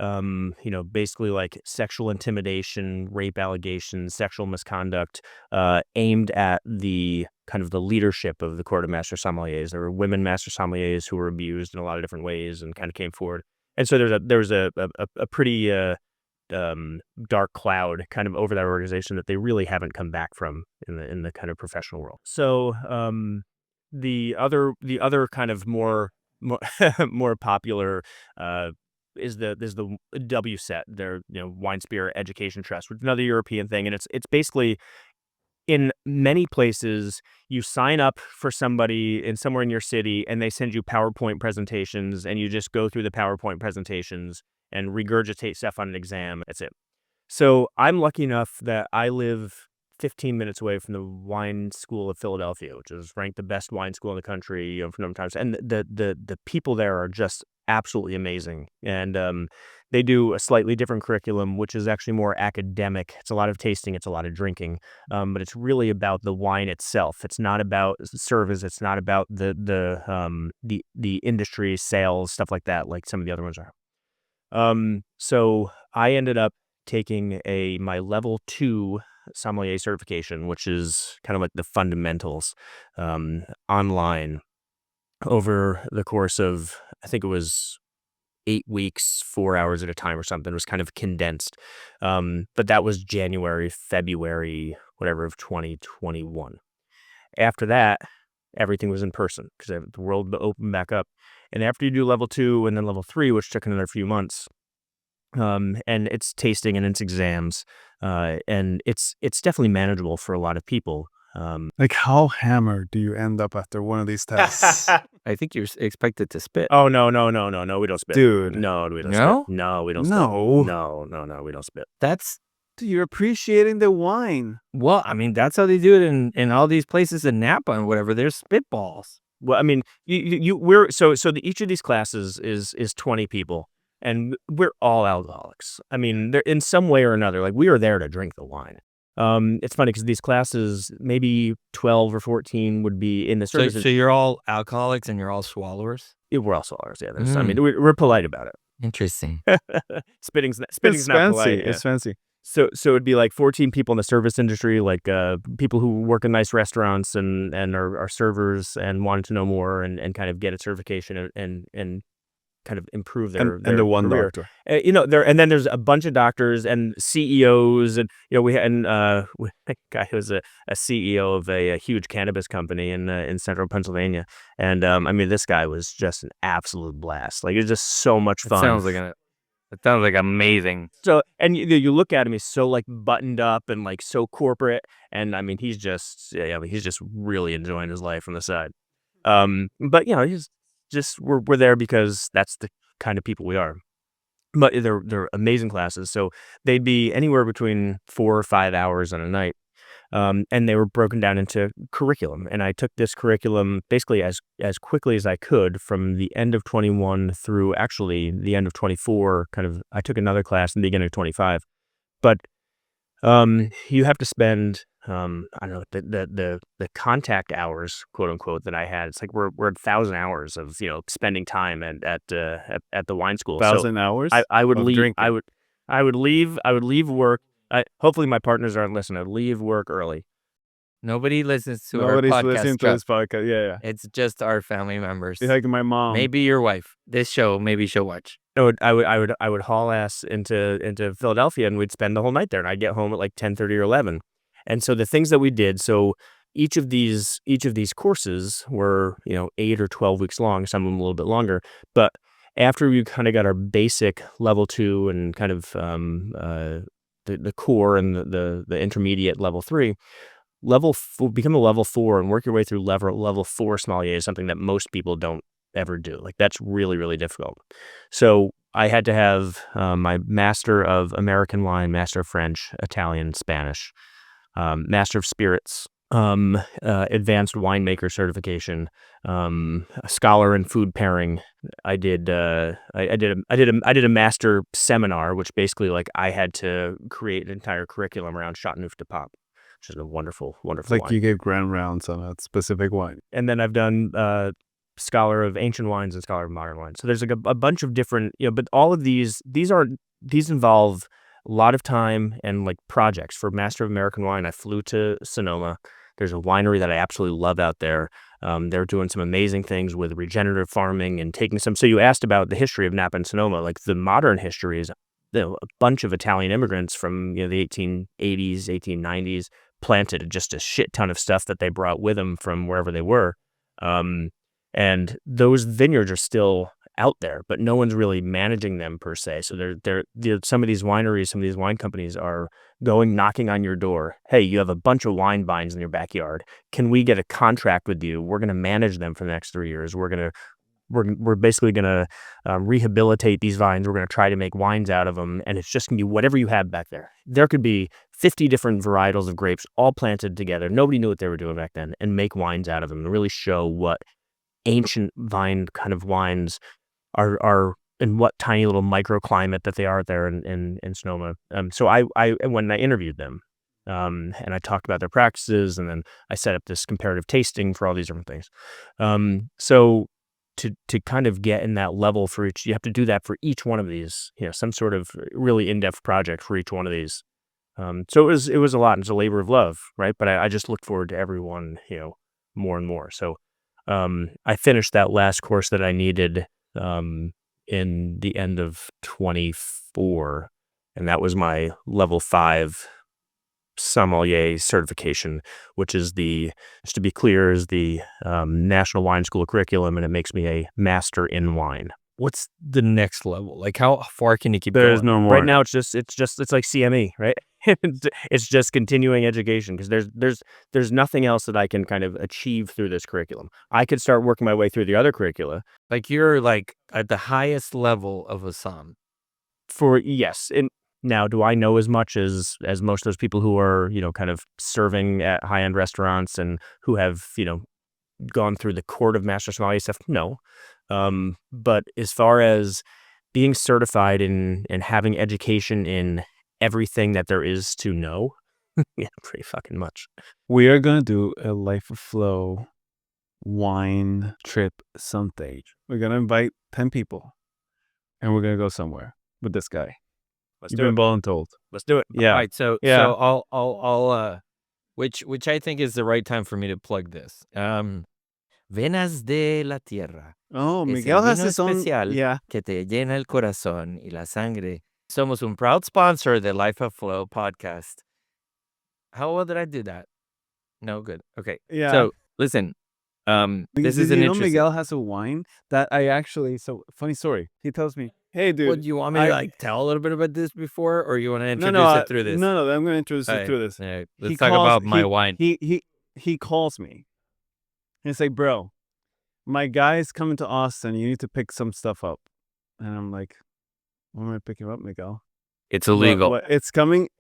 Speaker 1: basically like sexual intimidation, rape allegations, sexual misconduct, aimed at the kind of the leadership of the Court of Master Sommeliers. There were women master sommeliers who were abused in a lot of different ways and kind of came forward. And so there was a pretty dark cloud kind of over that organization that they really haven't come back from in the kind of professional world. So the other kind of more popular is the WSET, their Wine Spirit Education Trust, which is another European thing, and it's basically, in many places, you sign up for somebody somewhere in your city, and they send you PowerPoint presentations, and you just go through the PowerPoint presentations and regurgitate stuff on an exam. That's it. So I'm lucky enough that I live 15 minutes away from the Wine School of Philadelphia, which is ranked the best wine school in the country for a number of times. And the people there are just absolutely amazing. And they do a slightly different curriculum, which is actually more academic. It's a lot of tasting, it's a lot of drinking, but it's really about the wine itself. It's not about service. It's not about the industry, sales, stuff like that, like some of the other ones are. So I ended up taking my level 2 sommelier certification, which is kind of like the fundamentals, online over the course of, I think it was 8 weeks, 4 hours at a time or something. It was kind of condensed. But that was January, February, whatever, of 2021. After that, everything was in person because the world opened back up. And after you do level 2 and then level 3, which took another few months, and it's tasting and it's exams, and it's definitely manageable for a lot of people.
Speaker 2: Like, how hammered do you end up after one of these tests?
Speaker 3: I think you're expected to spit.
Speaker 1: Oh, no, we don't spit.
Speaker 2: Dude.
Speaker 1: No, we don't
Speaker 3: No?
Speaker 1: spit. No, we don't
Speaker 2: No.
Speaker 1: spit. No, we don't spit.
Speaker 3: That's
Speaker 2: Dude, you're appreciating the wine.
Speaker 3: well, I mean, that's how they do it in all these places in Napa and whatever. There's spitballs.
Speaker 1: Well, I mean, each of these classes is 20 people, and we're all alcoholics. I mean, they're in some way or another, like, we are there to drink the wine. It's funny because these classes, maybe 12 or 14 would be in the
Speaker 3: So,
Speaker 1: service.
Speaker 3: so you're all alcoholics and you're all swallowers?
Speaker 1: We're all swallowers, yeah. I mean, we're polite about it.
Speaker 3: Interesting.
Speaker 1: Spitting's
Speaker 2: It's
Speaker 1: not
Speaker 2: fancy.
Speaker 1: polite. Yeah.
Speaker 2: It's fancy.
Speaker 1: So it'd be like 14 people in the service industry, like people who work in nice restaurants and are servers and wanted to know more and kind of get a certification and kind of improve their
Speaker 2: And the one
Speaker 1: career.
Speaker 2: doctor.
Speaker 1: And then there's a bunch of doctors and CEOs, and we had a guy who was a CEO of a huge cannabis company in central Pennsylvania, and I mean, this guy was just an absolute blast. Like, it was just so much fun.
Speaker 3: It sounds like amazing.
Speaker 1: So, and you look at him, he's so like buttoned up and like so corporate, and I mean, he's just really enjoying his life on the side. But he's just we're there because that's the kind of people we are. But they're amazing classes. So they'd be anywhere between 4 or 5 hours on a night. And they were broken down into curriculum. And I took this curriculum basically as quickly as I could from the end of 21 through actually the end of 24. I took another class in the beginning of 25. But you have to spend I don't know, the contact hours, quote unquote, that I had. It's like we're 1,000 hours of spending time at the wine school.
Speaker 2: 1,000 hours.
Speaker 1: I would
Speaker 2: of
Speaker 1: leave.
Speaker 2: drinking.
Speaker 1: I would leave work. Hopefully my partners aren't listening. I'd leave work early.
Speaker 3: Nobody listens to
Speaker 2: Nobody's
Speaker 3: our podcast.
Speaker 2: listening to
Speaker 3: Chuck.
Speaker 2: this podcast. Yeah.
Speaker 3: It's just our family members.
Speaker 2: It's like my mom.
Speaker 3: Maybe your wife. This show, maybe she'll watch.
Speaker 1: No, I would haul ass into Philadelphia, and we'd spend the whole night there. And I'd get home at like 10:30 or 11. And so the things that we did. So each of these courses were 8 or 12 weeks long. Some of them a little bit longer. But after we kind of got our basic level 2 and kind of the core and the intermediate level 3. Become a level 4 and work your way through level 4 sommelier is something that most people don't ever do. Like, that's really, really difficult. So I had to have my Master of American Wine, Master of French, Italian, Spanish, Master of Spirits, advanced winemaker certification, a scholar in food pairing. I did a master seminar, which basically, like, I had to create an entire curriculum around Chateauneuf de Pape, which is a wonderful
Speaker 2: It's like
Speaker 1: wine.
Speaker 2: you gave grand rounds on a specific wine.
Speaker 1: And then I've done scholar of ancient wines and scholar of modern wines. So there's like a bunch of different, but all of these involve a lot of time and like projects. For Master of American Wine, I flew to Sonoma. There's a winery that I absolutely love out there. They're doing some amazing things with regenerative farming and taking some. So you asked about the history of Napa and Sonoma. Like, the modern history is a bunch of Italian immigrants from the 1880s, 1890s planted just a shit ton of stuff that they brought with them from wherever they were. And those vineyards are still out there, but no one's really managing them per se. So they're some of these wineries, some of these wine companies are knocking on your door. Hey, you have a bunch of wine vines in your backyard. Can we get a contract with you? We're going to manage them for the next 3 years. We're basically going to rehabilitate these vines. We're going to try to make wines out of them. And it's just going to be whatever you have back there. There could be 50 different varietals of grapes all planted together. Nobody knew what they were doing back then, and make wines out of them and really show what ancient vine kind of wines are in what tiny little microclimate that they are there in Sonoma. So when I interviewed them, and I talked about their practices, and then I set up this comparative tasting for all these different things. So to kind of get in that level for each, you have to do that for each one of these, some sort of really in-depth project for each one of these. So it was a lot. It's a labor of love, right? But I just look forward to everyone, more and more. So I finished that last course that I needed in the end of 24, and that was my level 5 sommelier certification, which is just to be clear, is the National Wine School curriculum, and it makes me a master in wine.
Speaker 3: What's the next level? Like, how far can you keep
Speaker 2: There's
Speaker 3: going?
Speaker 2: no more.
Speaker 1: Right now, it's like CME, right? It's just continuing education, because there's nothing else that I can kind of achieve through this curriculum. I could start working my way through the other curricula.
Speaker 3: Like, you're like at the highest level of a som.
Speaker 1: Yes, and now, do I know as much as most of those people who are, kind of serving at high-end restaurants and who have, gone through the court of master sommelier stuff? No. But as far as being certified and having education in everything that there is to know, yeah, pretty fucking much.
Speaker 2: We are gonna do a Life of Flow wine trip someday. We're gonna invite 10 people, and we're gonna go somewhere with this guy.
Speaker 1: Let's
Speaker 2: You've
Speaker 1: do
Speaker 2: been
Speaker 1: it.
Speaker 2: voluntold.
Speaker 1: Let's do it.
Speaker 2: Yeah.
Speaker 3: All right, so
Speaker 2: Yeah.
Speaker 3: I'll which I think is the right time for me to plug this. Venas de la Tierra.
Speaker 2: Oh,
Speaker 3: Es
Speaker 2: Miguel
Speaker 3: el
Speaker 2: has
Speaker 3: vino
Speaker 2: his own.
Speaker 3: especial
Speaker 2: Yeah.
Speaker 3: que te llena el corazón y la sangre. Somos un proud sponsor of the Life of Flow podcast. How well did I do that? No, good. Okay.
Speaker 2: Yeah.
Speaker 3: So listen, this
Speaker 2: Did
Speaker 3: is an
Speaker 2: you know
Speaker 3: interesting.
Speaker 2: Miguel has a wine that I actually? So funny story. He tells me, "Hey, dude,
Speaker 3: Well, do you want me to like tell a little bit about this before, or you want to introduce
Speaker 2: no,
Speaker 3: it through this?
Speaker 2: No, I'm going to introduce
Speaker 3: All
Speaker 2: it
Speaker 3: right,
Speaker 2: through this."
Speaker 3: all right.
Speaker 2: He
Speaker 3: Let's talk
Speaker 2: calls-
Speaker 3: about my
Speaker 2: he-
Speaker 3: wine.
Speaker 2: He calls me. He's like, "Bro, my guy's coming to Austin. You need to pick some stuff up." And I'm like, "What am I picking up, Miguel?"
Speaker 3: It's illegal.
Speaker 2: What? It's coming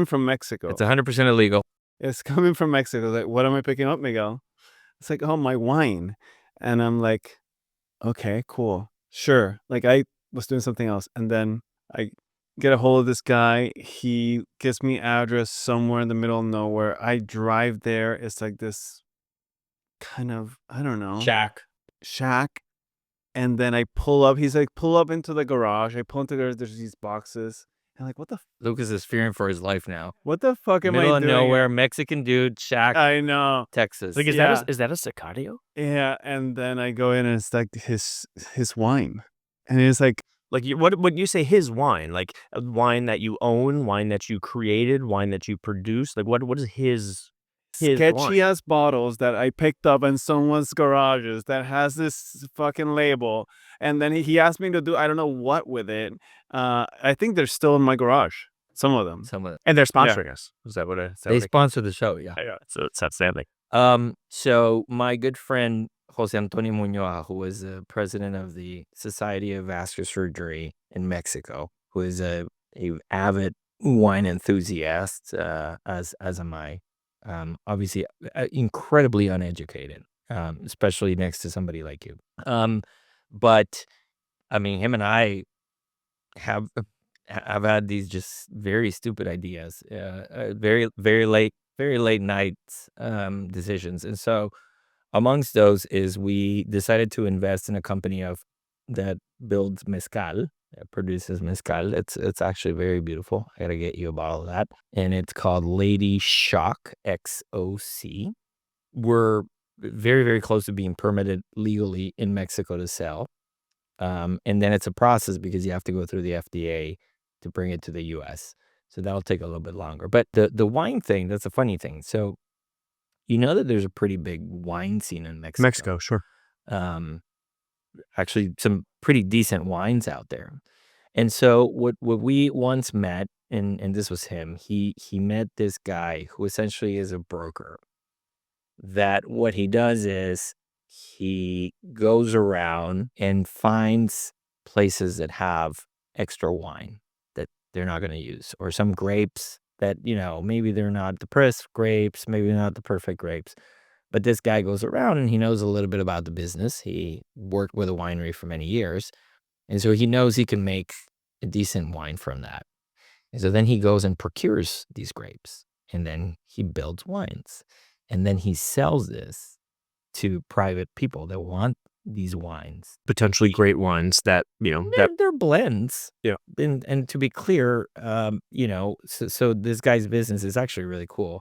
Speaker 2: from Mexico.
Speaker 3: It's 100% illegal.
Speaker 2: It's coming from Mexico. Like, what am I picking up, Miguel? It's like, oh, my wine. And I'm like, okay, cool. Sure. Like, I was doing something else. And then I get a hold of this guy. He gives me address somewhere in the middle of nowhere. I drive there. It's like this kind of, I don't know, shack. And then I pull up. He's like, pull up into the garage. I pull into the garage. There's these boxes. And like,
Speaker 3: Lucas is fearing for his life now.
Speaker 2: what the fuck am
Speaker 3: Middle
Speaker 2: I
Speaker 3: of
Speaker 2: doing?
Speaker 3: nowhere, Mexican dude, shack,
Speaker 2: I know.
Speaker 3: Texas.
Speaker 1: Like, is that a Sicario?
Speaker 2: Yeah, and then I go in and it's like his wine, and it's like,
Speaker 1: Like, what you say, his wine? Like, a wine that you own, wine that you created, wine that you produce? Like, what is his
Speaker 2: sketchy
Speaker 1: wine?
Speaker 2: ass bottles that I picked up in someone's garages that has this fucking label, and then he asked me to do I don't know what with it. I think they're still in my garage. Some of them.
Speaker 3: Some of
Speaker 1: And they're sponsoring us. Is that what
Speaker 3: they sponsor the show, yeah.
Speaker 1: Yeah, so it's outstanding.
Speaker 3: So my good friend Jose Antonio Muñoz, who was the president of the Society of Vascular Surgery in Mexico, who is a avid wine enthusiast, as am I. Obviously, incredibly uneducated, especially next to somebody like you. But I mean, him and I have had these just very stupid ideas, very late nights decisions, and so amongst those is we decided to invest in a company that builds mezcal, produces mezcal. It's actually very beautiful. I gotta get you a bottle of that, and it's called Lady Shock XOC. We're very, very close to being permitted legally in Mexico to sell. And then it's a process because you have to go through the FDA to bring it to the US. So that'll take a little bit longer. But the wine thing, that's a funny thing. So you know that there's a pretty big wine scene in Mexico.
Speaker 1: Mexico, sure.
Speaker 3: Actually some pretty decent wines out there. And so what we once met, and this was him, he met this guy who essentially is a broker. That what he does is he goes around and finds places that have extra wine that they're not going to use, or some grapes that, maybe they're not the best grapes, maybe not the perfect grapes. But this guy goes around and he knows a little bit about the business. He worked with a winery for many years. And so he knows he can make a decent wine from that. And so then he goes and procures these grapes, and then he builds wines. And then he sells this to private people that want these wines.
Speaker 1: Potentially great wines that,
Speaker 3: They're blends.
Speaker 1: Yeah.
Speaker 3: And to be clear, so this guy's business is actually really cool.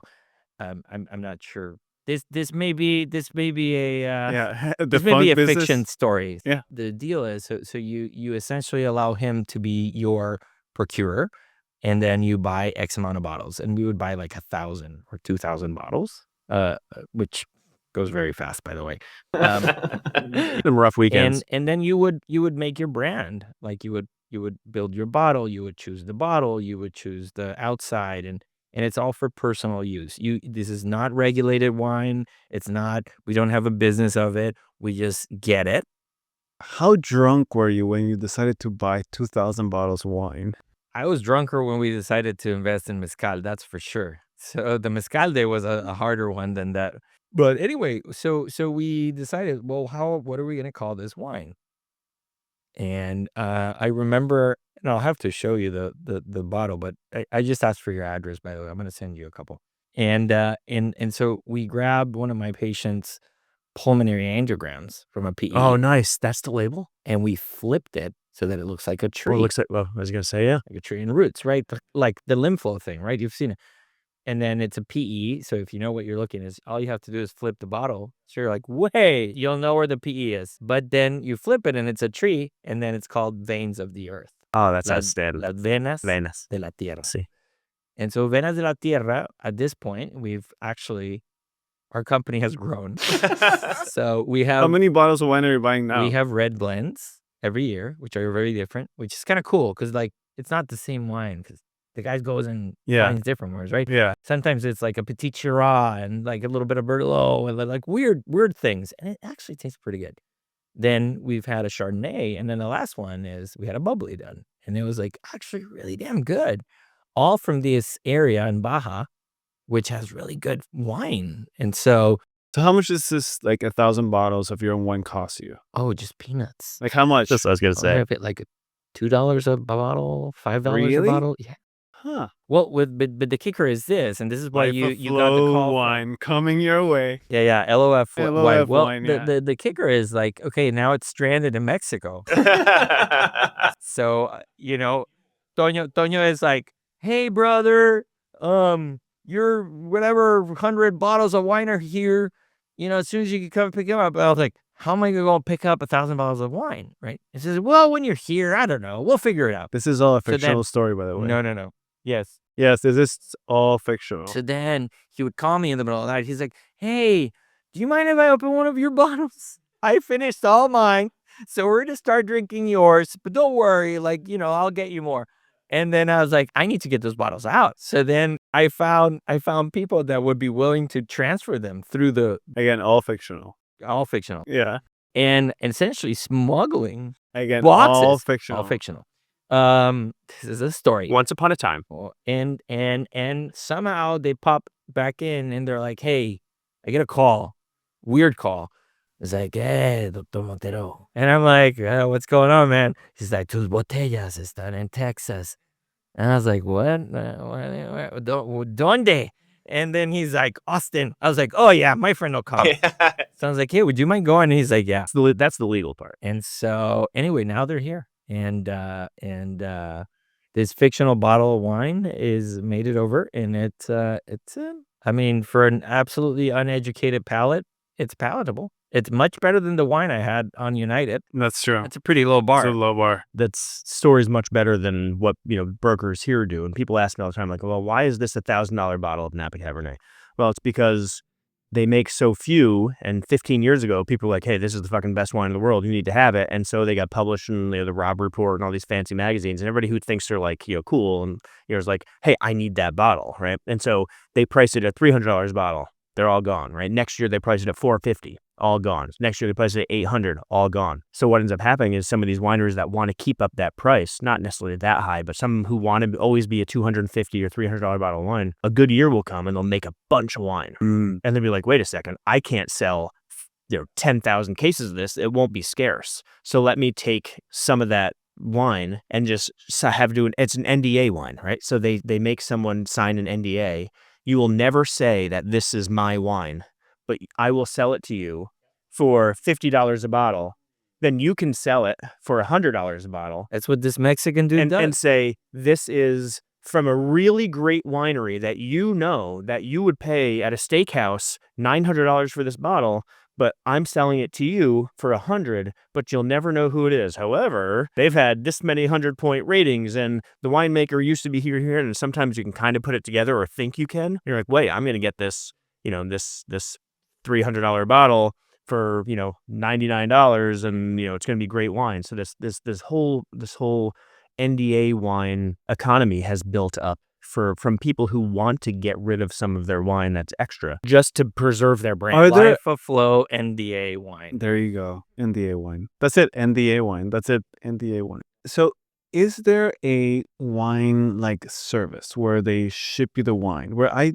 Speaker 3: I'm not sure. This may be a
Speaker 2: The
Speaker 3: this may be
Speaker 2: funk
Speaker 3: a
Speaker 2: business.
Speaker 3: fiction story.
Speaker 2: Yeah.
Speaker 3: The deal is so you essentially allow him to be your procurer, and then you buy X amount of bottles, and we would buy like 1,000 or 2,000 bottles, which goes very fast, by the way.
Speaker 1: Some rough weekends.
Speaker 3: And then you would make your brand. Like you would build your bottle, you would choose the bottle, you would choose the outside, and it's all for personal use. This is not regulated wine. It's not, we don't have a business of it. We just get it.
Speaker 2: How drunk were you when you decided to buy 2,000 bottles of wine?
Speaker 3: I was drunker when we decided to invest in mezcal, that's for sure. So the mezcal day was a harder one than that. But anyway, so we decided, well, what are we going to call this wine? And I remember, and I'll have to show you the bottle, but I just asked for your address, by the way. I'm going to send you a couple. And so we grabbed one of my patients' pulmonary angiograms from a PE.
Speaker 1: Oh, nice. That's the label?
Speaker 3: And we flipped it so that it looks like a tree.
Speaker 1: Well, it looks like, I was going to say, yeah.
Speaker 3: Like a tree and roots, right? Like the lymph flow thing, right? You've seen it. And then it's a PE. So if you know what you're looking at, all you have to do is flip the bottle. So you're like, wait, you'll know where the PE is. But then you flip it and it's a tree. And then it's called veins of the earth.
Speaker 1: Oh, that's outstanding.
Speaker 3: Las venas de la tierra.
Speaker 1: See.
Speaker 3: And so venas de la tierra, at this point, our company has grown. So we have.
Speaker 2: How many bottles of wine are you buying now?
Speaker 3: We have red blends every year, which are very different, which is kind of cool because like it's not the same wine because the guy goes and finds different ones, right?
Speaker 2: Yeah.
Speaker 3: Sometimes it's like a Petit Syrah and like a little bit of Berlot and like weird things, and it actually tastes pretty good. Then we've had a Chardonnay, and then the last one is we had a bubbly done, and it was like actually really damn good, all from this area in Baja, which has really good wine. And so
Speaker 2: how much does this like 1,000 bottles of your own wine cost you?
Speaker 3: Oh, just peanuts.
Speaker 2: Like how much?
Speaker 1: That's what I was going to say.
Speaker 3: Like $2 a bottle, $5
Speaker 2: Really?
Speaker 3: a bottle. Yeah.
Speaker 2: Huh.
Speaker 3: Well, but the kicker is this, and this is why you got the
Speaker 2: Flow
Speaker 3: call.
Speaker 2: wine coming your way.
Speaker 3: Yeah, LOF wine.
Speaker 2: LOF
Speaker 3: Well,
Speaker 2: wine, yeah.
Speaker 3: the kicker is like, okay, now it's stranded in Mexico. So, Toño is like, hey, brother, your whatever 100 bottles of wine are here. As soon as you can come pick them up. I was like, how am I going to go pick up 1,000 bottles of wine, right? He says, well, when you're here, I don't know. We'll figure it out.
Speaker 2: This is all a
Speaker 3: So
Speaker 2: fictional
Speaker 3: then-
Speaker 2: story, by the way.
Speaker 3: No. Yes.
Speaker 2: Yes, this is all fictional.
Speaker 3: So then he would call me in the middle of the night. He's like, hey, do you mind if I open one of your bottles? I finished all mine. So we're going to start drinking yours. But don't worry. Like, I'll get you more. And then I was like, I need to get those bottles out. So then I found people that would be willing to transfer them through
Speaker 2: Again, all fictional.
Speaker 3: all fictional.
Speaker 2: Yeah.
Speaker 3: And essentially smuggling
Speaker 2: Again,
Speaker 3: boxes.
Speaker 2: all fictional.
Speaker 3: All fictional. This is a story.
Speaker 1: Once upon a time.
Speaker 3: And somehow they pop back in and they're like, hey, I get a call. Weird call. It's like, hey, Dr. Montero. And I'm like, what's going on, man? He's like, tus botellas están in Texas. And I was like, what? ¿Dónde? And then he's like, Austin. I was like, oh, yeah, my friend will come. So I was like, hey, would you mind going? And he's like, yeah.
Speaker 1: That's the legal part.
Speaker 3: And so anyway, now they're here. And this fictional bottle of wine is made it over. And it's I mean, for an absolutely uneducated palate, it's palatable. It's much better than the wine I had on United.
Speaker 2: That's true.
Speaker 3: That's a pretty low bar.
Speaker 2: It's a low bar.
Speaker 1: That's story's much better than what brokers here do. And people ask me all the time, like, well, why is this $1,000 bottle of Napa Cabernet? Well, it's because they make so few, and 15 years ago, people were like, hey, this is the fucking best wine in the world. You need to have it. And so they got published in the Robb Report and all these fancy magazines, and everybody who thinks they're like, cool, and is like, hey, I need that bottle, right? And so they priced it at $300 a bottle. They're all gone, right? Next year, they priced it at $450. All gone. Next year, they price it at $800, all gone. So what ends up happening is some of these wineries that want to keep up that price, not necessarily that high, but some who want to always be a $250 or $300 bottle of wine, a good year will come and they'll make a bunch of wine. And they'll be like, wait a second, I can't sell 10,000 cases of this. It won't be scarce. So let me take some of that wine and just have it's an NDA wine, right? So they make someone sign an NDA. You will never say that this is my wine, but I will sell it to you for $50 a bottle, then you can sell it for $100 a bottle.
Speaker 3: That's what this Mexican dude does.
Speaker 1: And say, this is from a really great winery that you know that you would pay at a steakhouse $900 for this bottle, but I'm selling it to you for $100, but you'll never know who it is. However, they've had this many 100-point ratings, and the winemaker used to be here, and sometimes you can kind of put it together or think you can. You're like, wait, I'm going to get this, this $300 bottle for, $99, and, it's going to be great wine. So this whole NDA wine economy has built up from people who want to get rid of some of their wine that's extra just to preserve their brand.
Speaker 2: Are there?
Speaker 3: Life of Flow NDA wine.
Speaker 2: There you go. NDA wine. That's it. NDA wine. That's it. NDA wine. So is there a wine like service where they ship you the wine? Where I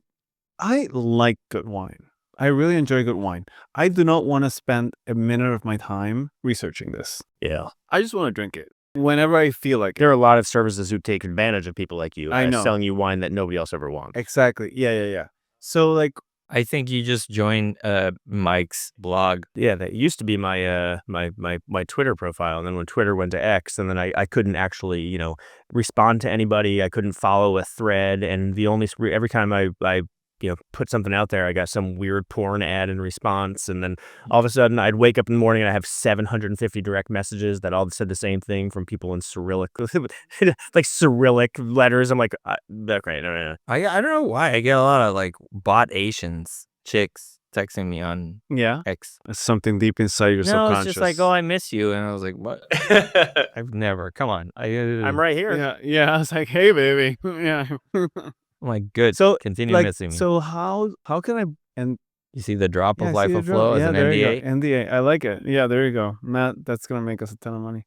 Speaker 2: like good wine. I really enjoy good wine. I do not want to spend a minute of my time researching this.
Speaker 1: Yeah.
Speaker 2: I just want to drink it whenever I feel like it.
Speaker 1: There are a lot of services who take advantage of people like you.
Speaker 2: I know.
Speaker 1: Selling you wine that nobody else ever wants.
Speaker 2: Exactly. Yeah. So like,
Speaker 3: I think you just joined Mike's blog.
Speaker 1: Yeah, that used to be my my Twitter profile, and then when Twitter went to X, and then I couldn't actually respond to anybody. I couldn't follow a thread, and every time I put something out there, I got some weird porn ad in response, and then all of a sudden I'd wake up in the morning and I have 750 direct messages that all said the same thing from people in Cyrillic, like Cyrillic letters. I'm like, okay, no.
Speaker 3: I don't know why I get a lot of like bot Asians chicks texting me on X.
Speaker 2: it's something deep inside your
Speaker 3: No,
Speaker 2: subconscious.
Speaker 3: it's just like, oh, I miss you, and I was like, what? I've never. Come on,
Speaker 1: I'm right here.
Speaker 2: Yeah. I was like, hey, baby. Yeah.
Speaker 3: I'm like, good.
Speaker 2: So
Speaker 3: Continue
Speaker 2: like,
Speaker 3: missing me.
Speaker 2: so how can I and
Speaker 3: You see the drop
Speaker 2: yeah,
Speaker 3: of
Speaker 2: I
Speaker 3: Life
Speaker 2: see
Speaker 3: of
Speaker 2: the
Speaker 3: Flow
Speaker 2: drop.
Speaker 3: as
Speaker 2: Yeah,
Speaker 3: an
Speaker 2: there you
Speaker 3: NDA.
Speaker 2: go. NDA. I like it. Yeah, there you go. Matt, that's gonna make us a ton of money.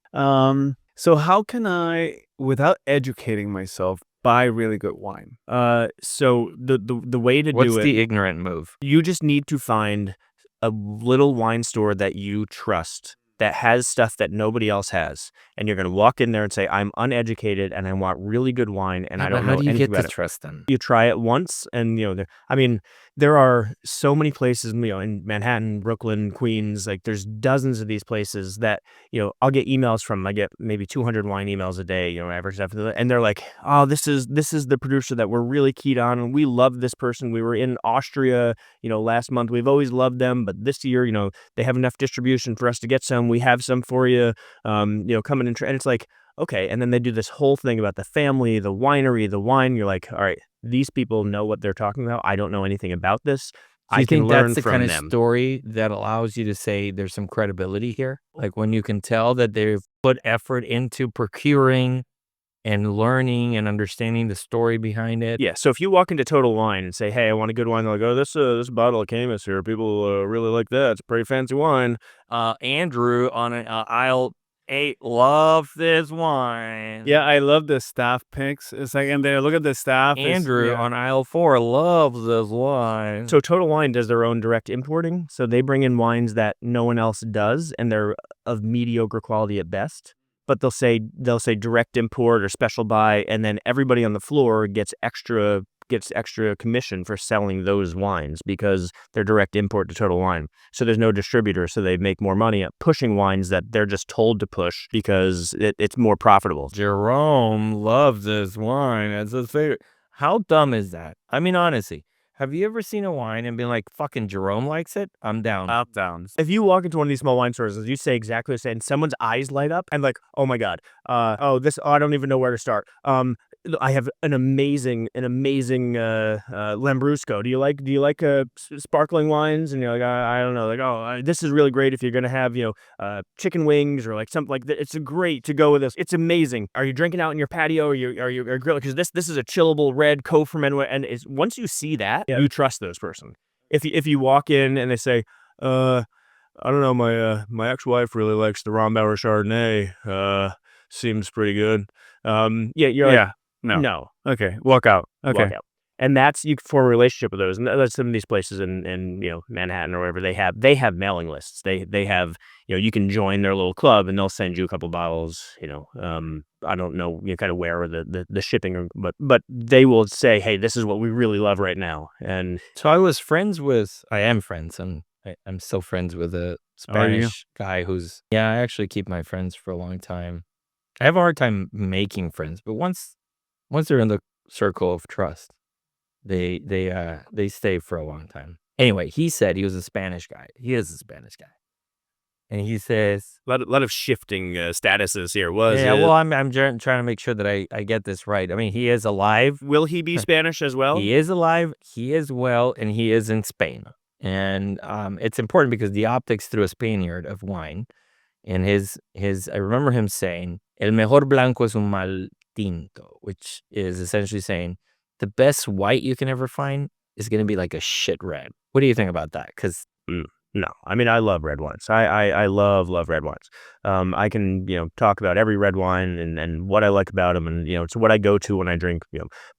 Speaker 2: So how can I, without educating myself, buy really good wine?
Speaker 1: So the way to
Speaker 3: What's
Speaker 1: do it,
Speaker 3: the ignorant move?
Speaker 1: you just need to find a little wine store that you trust that has stuff that nobody else has, and you're going to walk in there and say, I'm uneducated and I want really good wine, and I don't know
Speaker 3: How do you
Speaker 1: anything
Speaker 3: get
Speaker 1: about
Speaker 3: to
Speaker 1: it.
Speaker 3: trust them?
Speaker 1: You try it once, and there are so many places, in Manhattan, Brooklyn, Queens, like there's dozens of these places that, I'll get emails from. I get maybe 200 wine emails a day, average after that, and they're like, oh, this is the producer that we're really keyed on, and we love this person. We were in Austria, last month. We've always loved them, but this year, they have enough distribution for us to get some. We have some for you, come in and try. And it's like, okay. And then they do this whole thing about the family, the winery, the wine. You're like, all right, these people know what they're talking about. I don't know anything about this.
Speaker 3: Do you
Speaker 1: I can
Speaker 3: think
Speaker 1: learn
Speaker 3: that's the
Speaker 1: from
Speaker 3: kind of
Speaker 1: them.
Speaker 3: story that allows you to say there's some credibility here? Like when you can tell that they've put effort into procuring and learning and understanding the story behind it.
Speaker 1: Yeah. So if you walk into Total Wine and say, hey, I want a good wine, they're like, oh, this bottle of Camus here, people really like that. It's a pretty fancy wine.
Speaker 3: Andrew on aisle 8 loves this wine.
Speaker 2: Yeah, I love the staff picks. It's like, and they look at the staff.
Speaker 3: Andrew on aisle 4 loves this wine.
Speaker 1: So Total Wine does their own direct importing. So they bring in wines that no one else does, and they're of mediocre quality at best. But they'll say direct import or special buy, and then everybody on the floor gets extra commission for selling those wines because they're direct import to Total Wine. So there's no distributor, so they make more money at pushing wines that they're just told to push because it's more profitable.
Speaker 3: Jerome loves this wine. It's his favorite. How dumb is that? I mean, honestly, have you ever seen a wine and been like, fucking Jerome likes it? I'm down.
Speaker 2: Up, down.
Speaker 1: If you walk into one of these small wine stores, as you say exactly the same, and someone's eyes light up and like, oh my God, I don't even know where to start. I have an amazing Lambrusco. Do you like sparkling wines? And you're like, I don't know. Like, this is really great if you're gonna have chicken wings or like something like that. It's great to go with this. It's amazing. Are you drinking out in your patio or are you grilling? Because this is a chillable red co-fermented, and once you see that, you trust those person. If you walk in and they say, I don't know, my ex-wife really likes the Rombauer Chardonnay. Seems pretty good. You're like, no.
Speaker 2: Okay, walk out. Okay.
Speaker 1: Walk out. And that's, you can form a relationship with those. And that's some of these places in Manhattan or wherever, they have mailing lists. They have, you can join their little club and they'll send you a couple bottles, I don't know kind of where the shipping, but they will say, hey, this is what we really love right now. And
Speaker 3: so I am friends, and I'm still friends with a
Speaker 2: Are you?
Speaker 3: Spanish guy who's, I actually keep my friends for a long time. I have a hard time making friends, but once they're in the circle of trust, they stay for a long time. Anyway, he said he was a Spanish guy. He is a Spanish guy. And he says,
Speaker 1: lot of shifting statuses here.
Speaker 3: yeah, well, I'm trying to make sure that I get this right. I mean, he is alive.
Speaker 1: Will he be Spanish as well?
Speaker 3: He is alive, he is well, and he is in Spain. And it's important because the optics through a Spaniard of wine, and his I remember him saying, "El mejor blanco es un mal tinto," which is essentially saying the best white you can ever find is going to be like a shit red. What do you think about that? Because
Speaker 1: No, I mean, I love red wines. I love red wines. I can, talk about every red wine and what I like about them, and it's what I go to when I drink.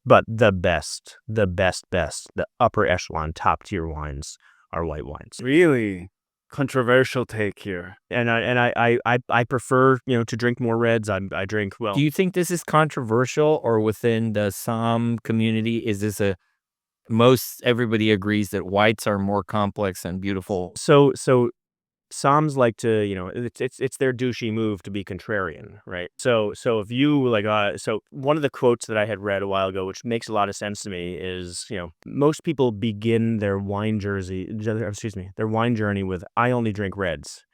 Speaker 1: But the best, the upper echelon, top tier wines are white wines.
Speaker 2: Really controversial take here.
Speaker 1: And I prefer to drink more reds. I drink well.
Speaker 3: do you think this is controversial, or within the Somm community, is this most everybody agrees that whites are more complex and beautiful?
Speaker 1: So Somms like to, it's their douchey move to be contrarian, right? So if you so one of the quotes that I had read a while ago, which makes a lot of sense to me, is, most people begin their wine journey with, "I only drink reds,"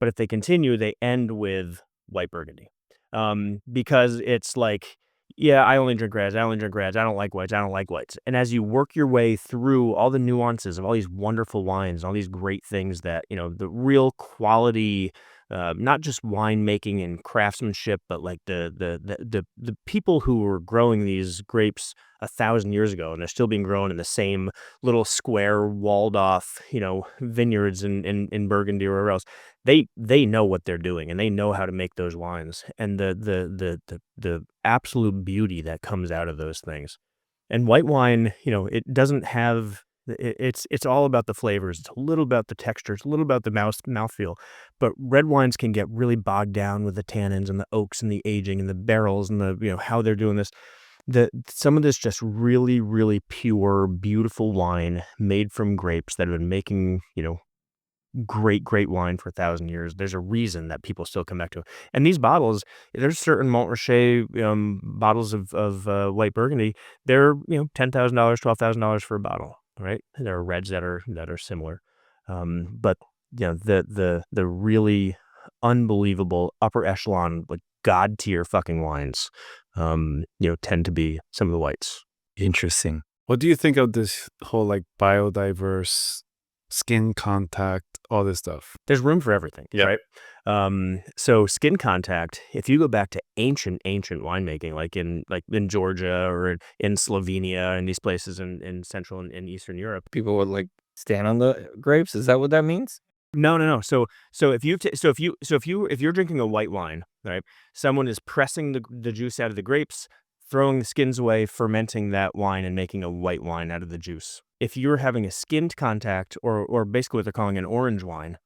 Speaker 1: but if they continue, they end with White Burgundy, because it's like, yeah, I only drink reds. I don't like whites. I don't like whites. And as you work your way through all the nuances of all these wonderful wines, all these great things that, the real quality, not just winemaking and craftsmanship, but like the people who were growing these grapes 1,000 years ago, and they're still being grown in the same little square walled off, vineyards in Burgundy or wherever else. They know what they're doing, and they know how to make those wines, and the absolute beauty that comes out of those things. And white wine, it doesn't have, it's all about the flavors. It's a little about the texture. It's a little about the mouthfeel. But red wines can get really bogged down with the tannins and the oaks and the aging and the barrels and the, how they're doing this. Some of this just really, really pure, beautiful wine made from grapes that have been making, great wine for 1,000 years. There's a reason that people still come back to it. And these bottles, there's certain Montrachet bottles of White Burgundy. They're $10,000, $12,000 for a bottle, right? There are reds that are similar, but the really unbelievable upper echelon, like god tier fucking wines, tend to be some of the whites.
Speaker 3: Interesting.
Speaker 2: What do you think of this whole like biodiverse skin contact, all this stuff?
Speaker 1: There's room for everything, right? So skin contact, if you go back to ancient winemaking, like in Georgia or in Slovenia and these places in Central and Eastern Europe,
Speaker 3: People would like stand on the grapes. Is that what that means?
Speaker 1: No. So if you're drinking a white wine, right? Someone is pressing the juice out of the grapes, throwing the skins away, fermenting that wine, and making a white wine out of the juice. If you're having a skinned contact, or basically what they're calling an orange wine,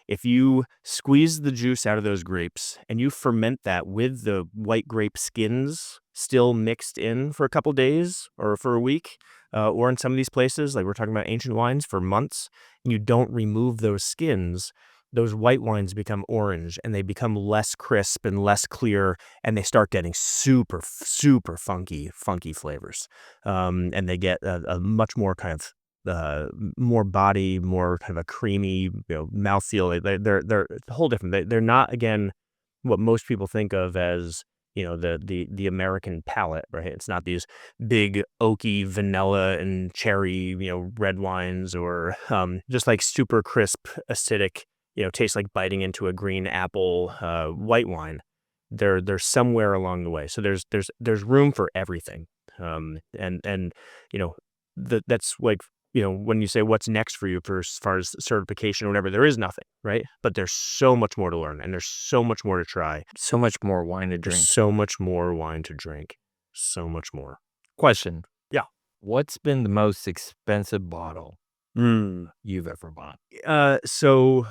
Speaker 1: if you squeeze the juice out of those grapes and you ferment that with the white grape skins still mixed in for a couple days or for a week, or in some of these places, like we're talking about ancient wines, for months, and you don't remove those skins, those white wines become orange and they become less crisp and less clear, and they start getting super funky flavors. And they get a much more kind of more body, more kind of a creamy, mouthfeel. They're a whole different. They're not, again, what most people think of as the American palate, right? It's not these big oaky vanilla and cherry red wines, or just like super crisp, acidic, tastes like biting into a green apple white wine. They're somewhere along the way. So there's room for everything. And that's like, when you say what's next for you for as far as certification or whatever, there is nothing, right? But there's so much more to learn, and there's so much more to try.
Speaker 3: So much more wine to drink.
Speaker 1: There's so much more wine to drink. So much more.
Speaker 3: Question.
Speaker 1: Yeah.
Speaker 3: What's been the most expensive bottle you've ever bought?
Speaker 1: So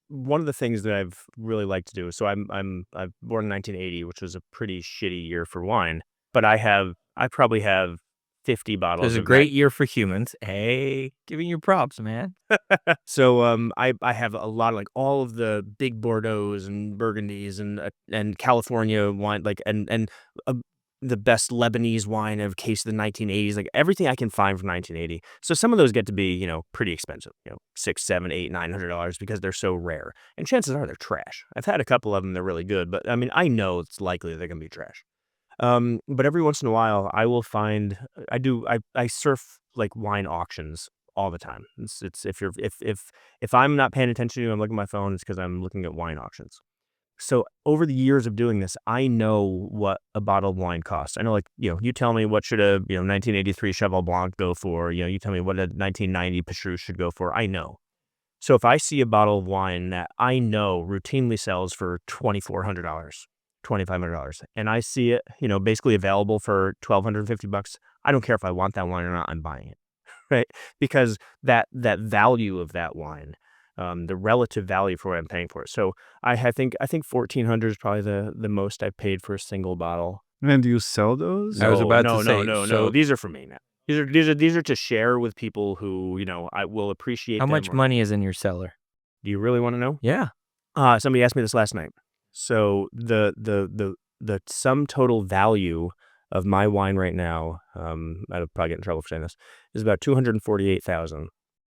Speaker 1: one of the things that I've really liked to do, so I've born in 1980, which was a pretty shitty year for wine, but I probably have 50 bottles.
Speaker 3: It was a great year for humans. Hey, giving you props, man.
Speaker 1: So I have a lot of like all of the big Bordeaux's and Burgundies and California wine, like and uh, the best Lebanese wine of case of the 1980s, like everything I can find from 1980. So some of those get to be, pretty expensive, $600, $700, $800, $900 because they're so rare. And chances are they're trash. I've had a couple of them, they're really good, but I mean, I know it's likely they're gonna be trash. But every once in a while I will find, I surf like wine auctions all the time. It's if I'm not paying attention to you, I'm looking at my phone, it's because I'm looking at wine auctions. So over the years of doing this, I know what a bottle of wine costs. I know, like, you tell me what should a 1983 Cheval Blanc go for. You tell me what a 1990 Petrus should go for. I know. So if I see a bottle of wine that I know routinely sells for $2,400, $2,500, and I see it, basically available for $1,250, I don't care if I want that wine or not. I'm buying it, right? Because that value of that wine, the relative value for what I'm paying for it. So I think 1,400 is probably the most I've paid for a single bottle.
Speaker 2: And do you sell those?
Speaker 3: I was about to say,
Speaker 1: no.
Speaker 3: so-
Speaker 1: These are for me now. These are to share with people who I will appreciate.
Speaker 3: How
Speaker 1: them
Speaker 3: much
Speaker 1: or-
Speaker 3: money is in your cellar?
Speaker 1: Do you really want to know?
Speaker 3: Yeah.
Speaker 1: Somebody asked me this last night. So the sum total value of my wine right now, I'd probably get in trouble for saying this, is about $248,000.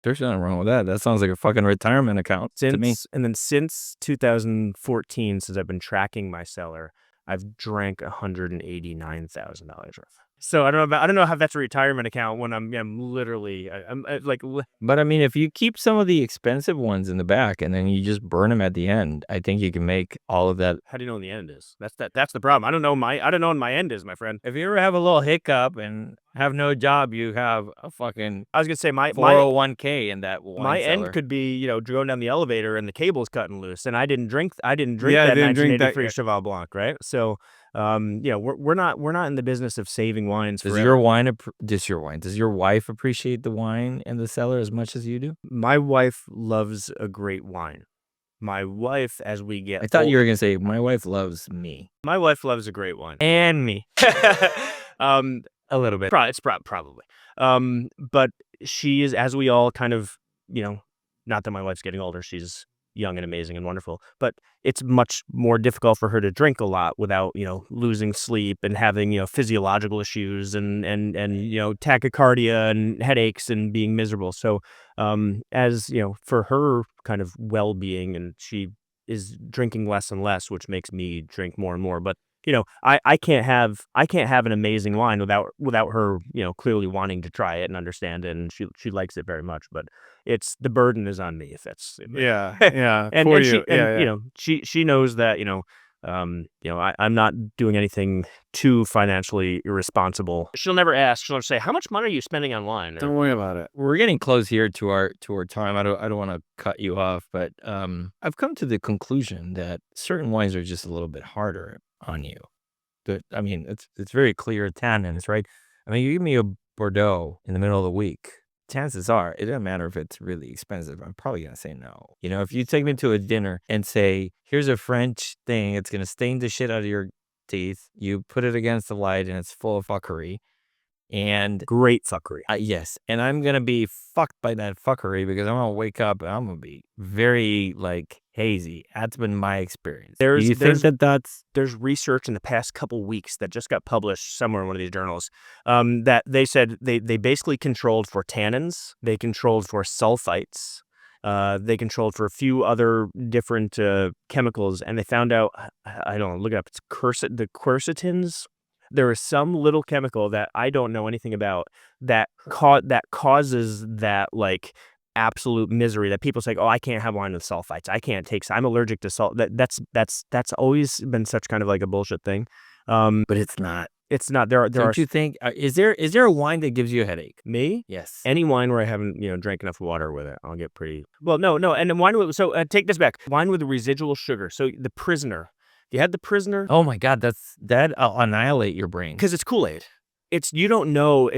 Speaker 3: There's nothing wrong with that. That sounds like a fucking retirement account to me.
Speaker 1: And then since 2014, since I've been tracking my cellar, I've drank $189,000 worth. So I don't know how that's a retirement account when I'm literally I'm like.
Speaker 3: But I mean, if you keep some of the expensive ones in the back and then you just burn them at the end, I think you can make all of that.
Speaker 1: How do you know when the end is? That's the problem. I don't know when my end is, my friend.
Speaker 3: If you ever have a little hiccup and have no job, you have a fucking
Speaker 1: I was gonna say my
Speaker 3: 401k in that wine
Speaker 1: my
Speaker 3: cellar.
Speaker 1: end could be going down the elevator and the cable's cutting loose, and I didn't drink
Speaker 2: Yeah, I
Speaker 1: that
Speaker 2: didn't drink that
Speaker 1: 1983
Speaker 2: yet.
Speaker 1: Cheval Blanc, right? So we're not in the business of saving wines.
Speaker 3: Does
Speaker 1: forever.
Speaker 3: Does your wife appreciate the wine in the cellar as much as you do?
Speaker 1: My wife loves a great wine. My wife, as we get
Speaker 3: I thought
Speaker 1: old-
Speaker 3: you were gonna say my wife loves me
Speaker 1: my wife loves a great wine.
Speaker 3: and me.
Speaker 1: A little bit. Probably. But she is, as we all kind of, not that my wife's getting older, she's young and amazing and wonderful, but it's much more difficult for her to drink a lot without, losing sleep and having, physiological issues and tachycardia and headaches and being miserable. So, as, for her kind of well-being, and she is drinking less and less, which makes me drink more and more. But I can't have an amazing wine without her, clearly wanting to try it and understand it, and she likes it very much. But it's the burden is on me if it's
Speaker 2: Yeah.
Speaker 1: and
Speaker 2: for
Speaker 1: she
Speaker 2: you. Yeah.
Speaker 1: she knows that I'm not doing anything too financially irresponsible. She'll never ask. She'll never say, "How much money are you spending on wine?"
Speaker 2: Don't worry about it.
Speaker 3: We're getting close here to our time. I don't want to cut you off, but I've come to the conclusion that certain wines are just a little bit harder on you. I mean, it's very clear tannins, right? I mean, you give me a Bordeaux in the middle of the week, chances are it doesn't matter if it's really expensive. I'm probably gonna say no. If you take me to a dinner and say, "Here's a French thing, it's gonna stain the shit out of your teeth," you put it against the light and it's full of fuckery. And
Speaker 1: Great fuckery.
Speaker 3: yes, and I'm gonna be fucked by that fuckery because I'm gonna wake up and I'm gonna be very hazy. That's been my experience. Do you think that's
Speaker 1: There's research in the past couple weeks that just got published somewhere in one of these journals, that they said they basically controlled for tannins, they controlled for sulfites, they controlled for a few other different chemicals, and they found out, I don't know, look it up, it's the quercetins. There is some little chemical that I don't know anything about that causes that absolute misery that people say, "Oh, I can't have wine with sulfites. I can't take. I'm allergic to salt." That's always been such kind of like a bullshit thing.
Speaker 3: but it's not.
Speaker 1: It's not. There are
Speaker 3: Don't you think is there a wine that gives you a headache?
Speaker 1: me.
Speaker 3: Yes.
Speaker 1: Any wine where I haven't drank enough water with it, I'll get pretty. Well, no, and then wine with take this back. Wine with residual sugar. So the Prisoner. You had the Prisoner
Speaker 3: Oh my God, that'll annihilate your brain.
Speaker 1: because it's Kool-Aid. You don't know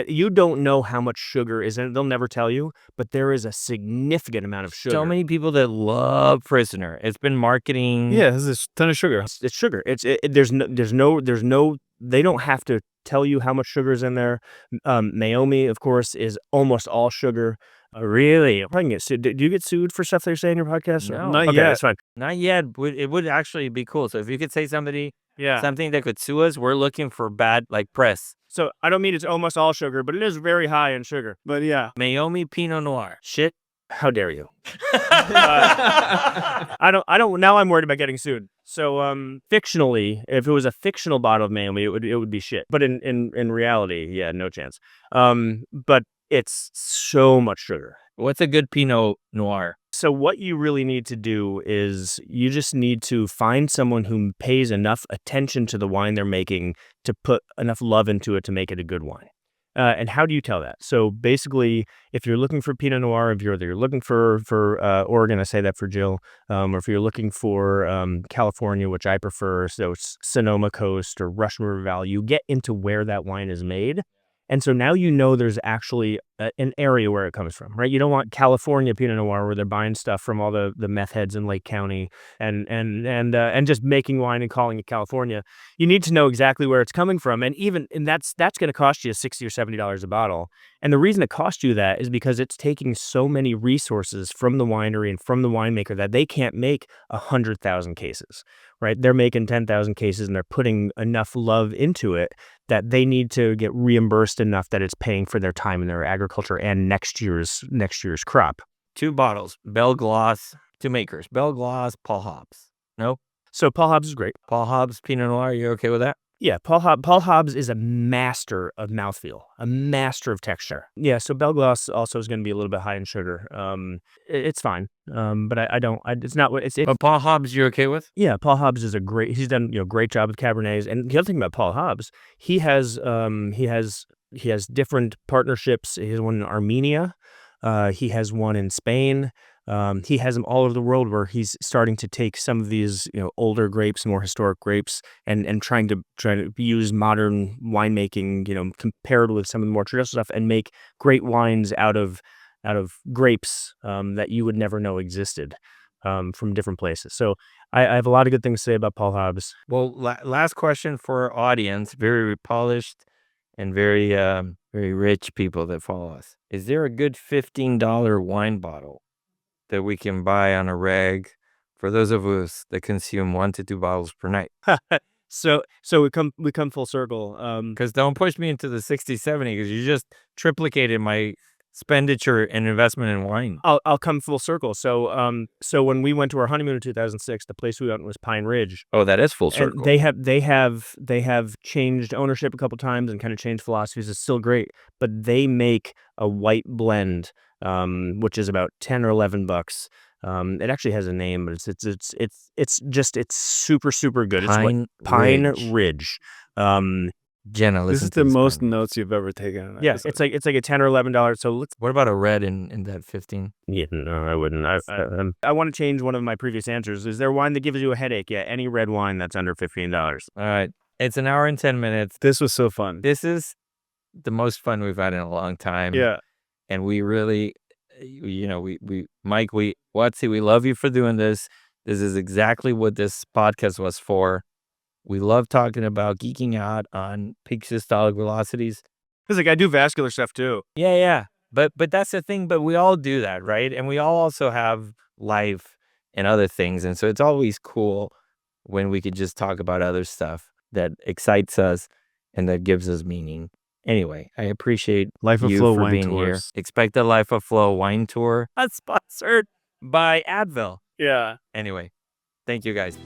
Speaker 1: you don't know how much sugar is in it. They'll never tell you, but there is a significant amount of sugar.
Speaker 3: So many people that love Prisoner. It's been marketing.
Speaker 2: Yeah, this is a ton of sugar.
Speaker 1: It's sugar. There's no they don't have to tell you how much sugar is in there. Naomi, of course, is almost all sugar. Really? I can get sued. Do you get sued for stuff they say in your podcast?
Speaker 3: No.
Speaker 2: Not
Speaker 1: Okay,
Speaker 2: yet.
Speaker 1: that's fine.
Speaker 3: Not yet. It would actually be cool. So if you could say something
Speaker 1: Yeah.
Speaker 3: that could sue us, we're looking for bad press.
Speaker 1: So I don't mean it's almost all sugar, but it is very high in sugar.
Speaker 2: But yeah.
Speaker 3: Naomi Pinot Noir. Shit.
Speaker 1: How dare you? I don't. Now I'm worried about getting sued. So, fictionally, if it was a fictional bottle of Naomi, it would be shit. But in reality, yeah, no chance. But it's so much sugar.
Speaker 3: What's a good Pinot Noir?
Speaker 1: So what you really need to do is you just need to find someone who pays enough attention to the wine they're making to put enough love into it to make it a good wine. And how do you tell that? So basically, if you're looking for Pinot Noir, if you're looking for Oregon, I say that for Jill, or if you're looking for California, which I prefer, so it's Sonoma Coast or Russian River Valley, you get into where that wine is made. And so now you know there's actually an area where it comes from, right? You don't want California Pinot Noir where they're buying stuff from all the meth heads in Lake County and just making wine and calling it California. You need to know exactly where it's coming from, and that's going to cost you $60 or $70 a bottle. And the reason it costs you that is because it's taking so many resources from the winery and from the winemaker that they can't make 100,000 cases, right? They're making 10,000 cases and they're putting enough love into it that they need to get reimbursed enough that it's paying for their time and their agriculture and next year's crop.
Speaker 3: 2 bottles. Bell Gloss. 2 makers. Bell Gloss, Paul Hobbs. No?
Speaker 1: So Paul Hobbs is great.
Speaker 3: Paul Hobbs Pinot Noir. You okay with that?
Speaker 1: Yeah, Paul Hobbs is a master of mouthfeel, a master of texture. Yeah, so Bell Gloss also is going to be a little bit high in sugar. It's fine, but it's not what it's.
Speaker 3: But Paul Hobbs, you're okay with?
Speaker 1: Yeah, Paul Hobbs is he's done great job with Cabernets. And the other thing about Paul Hobbs, he has different partnerships. He has one in Armenia. He has one in Spain. He has them all over the world where he's starting to take some of these, older grapes, more historic grapes, and trying to use modern winemaking, compared with some of the more traditional stuff, and make great wines out of grapes that you would never know existed from different places. So I have a lot of good things to say about Paul Hobbs.
Speaker 3: Well, last question for our audience, very polished and very very rich people that follow us. Is there a good $15 wine bottle that we can buy on a reg for those of us that consume 1 to 2 bottles per night?
Speaker 1: So we come full circle.
Speaker 3: Because don't push me into the 60, 70, because you just triplicated my expenditure and investment in wine.
Speaker 1: I'll come full circle. So when we went to our honeymoon in 2006, the place we went was Pine Ridge.
Speaker 3: Oh, that is full circle.
Speaker 1: And they have changed ownership a couple times and kind of changed philosophies. It's still great, but they make a white blend, which is about $10 or $11. It actually has a name, but it's super, super good. Pine Ridge.
Speaker 3: Jenna,
Speaker 2: This is the most notes you've ever taken.
Speaker 1: Yeah, it's like a $10 or $11. So
Speaker 3: what about a red in that 15?
Speaker 1: Yeah, no, I wouldn't. I want to change one of my previous answers. Is there wine that gives you a headache? Yeah, any red wine that's under $15.
Speaker 3: All right, it's an hour and 10 minutes.
Speaker 2: This was so fun.
Speaker 3: This is the most fun we've had in a long time.
Speaker 2: Yeah,
Speaker 3: and we really, Mike, Watsy, we love you for doing this. This is exactly what this podcast was for. We love talking about geeking out on peak systolic velocities.
Speaker 1: Because I do vascular stuff too.
Speaker 3: Yeah. But that's the thing. But we all do that, right? And we all also have life and other things. And so it's always cool when we could just talk about other stuff that excites us and that gives us meaning. Anyway, I appreciate
Speaker 2: Life of
Speaker 3: you
Speaker 2: Flow
Speaker 3: for
Speaker 2: wine
Speaker 3: being here.
Speaker 2: tours.
Speaker 3: Expect the Life of Flow wine tour. That's sponsored by Advil.
Speaker 1: Yeah.
Speaker 3: Anyway, thank you guys.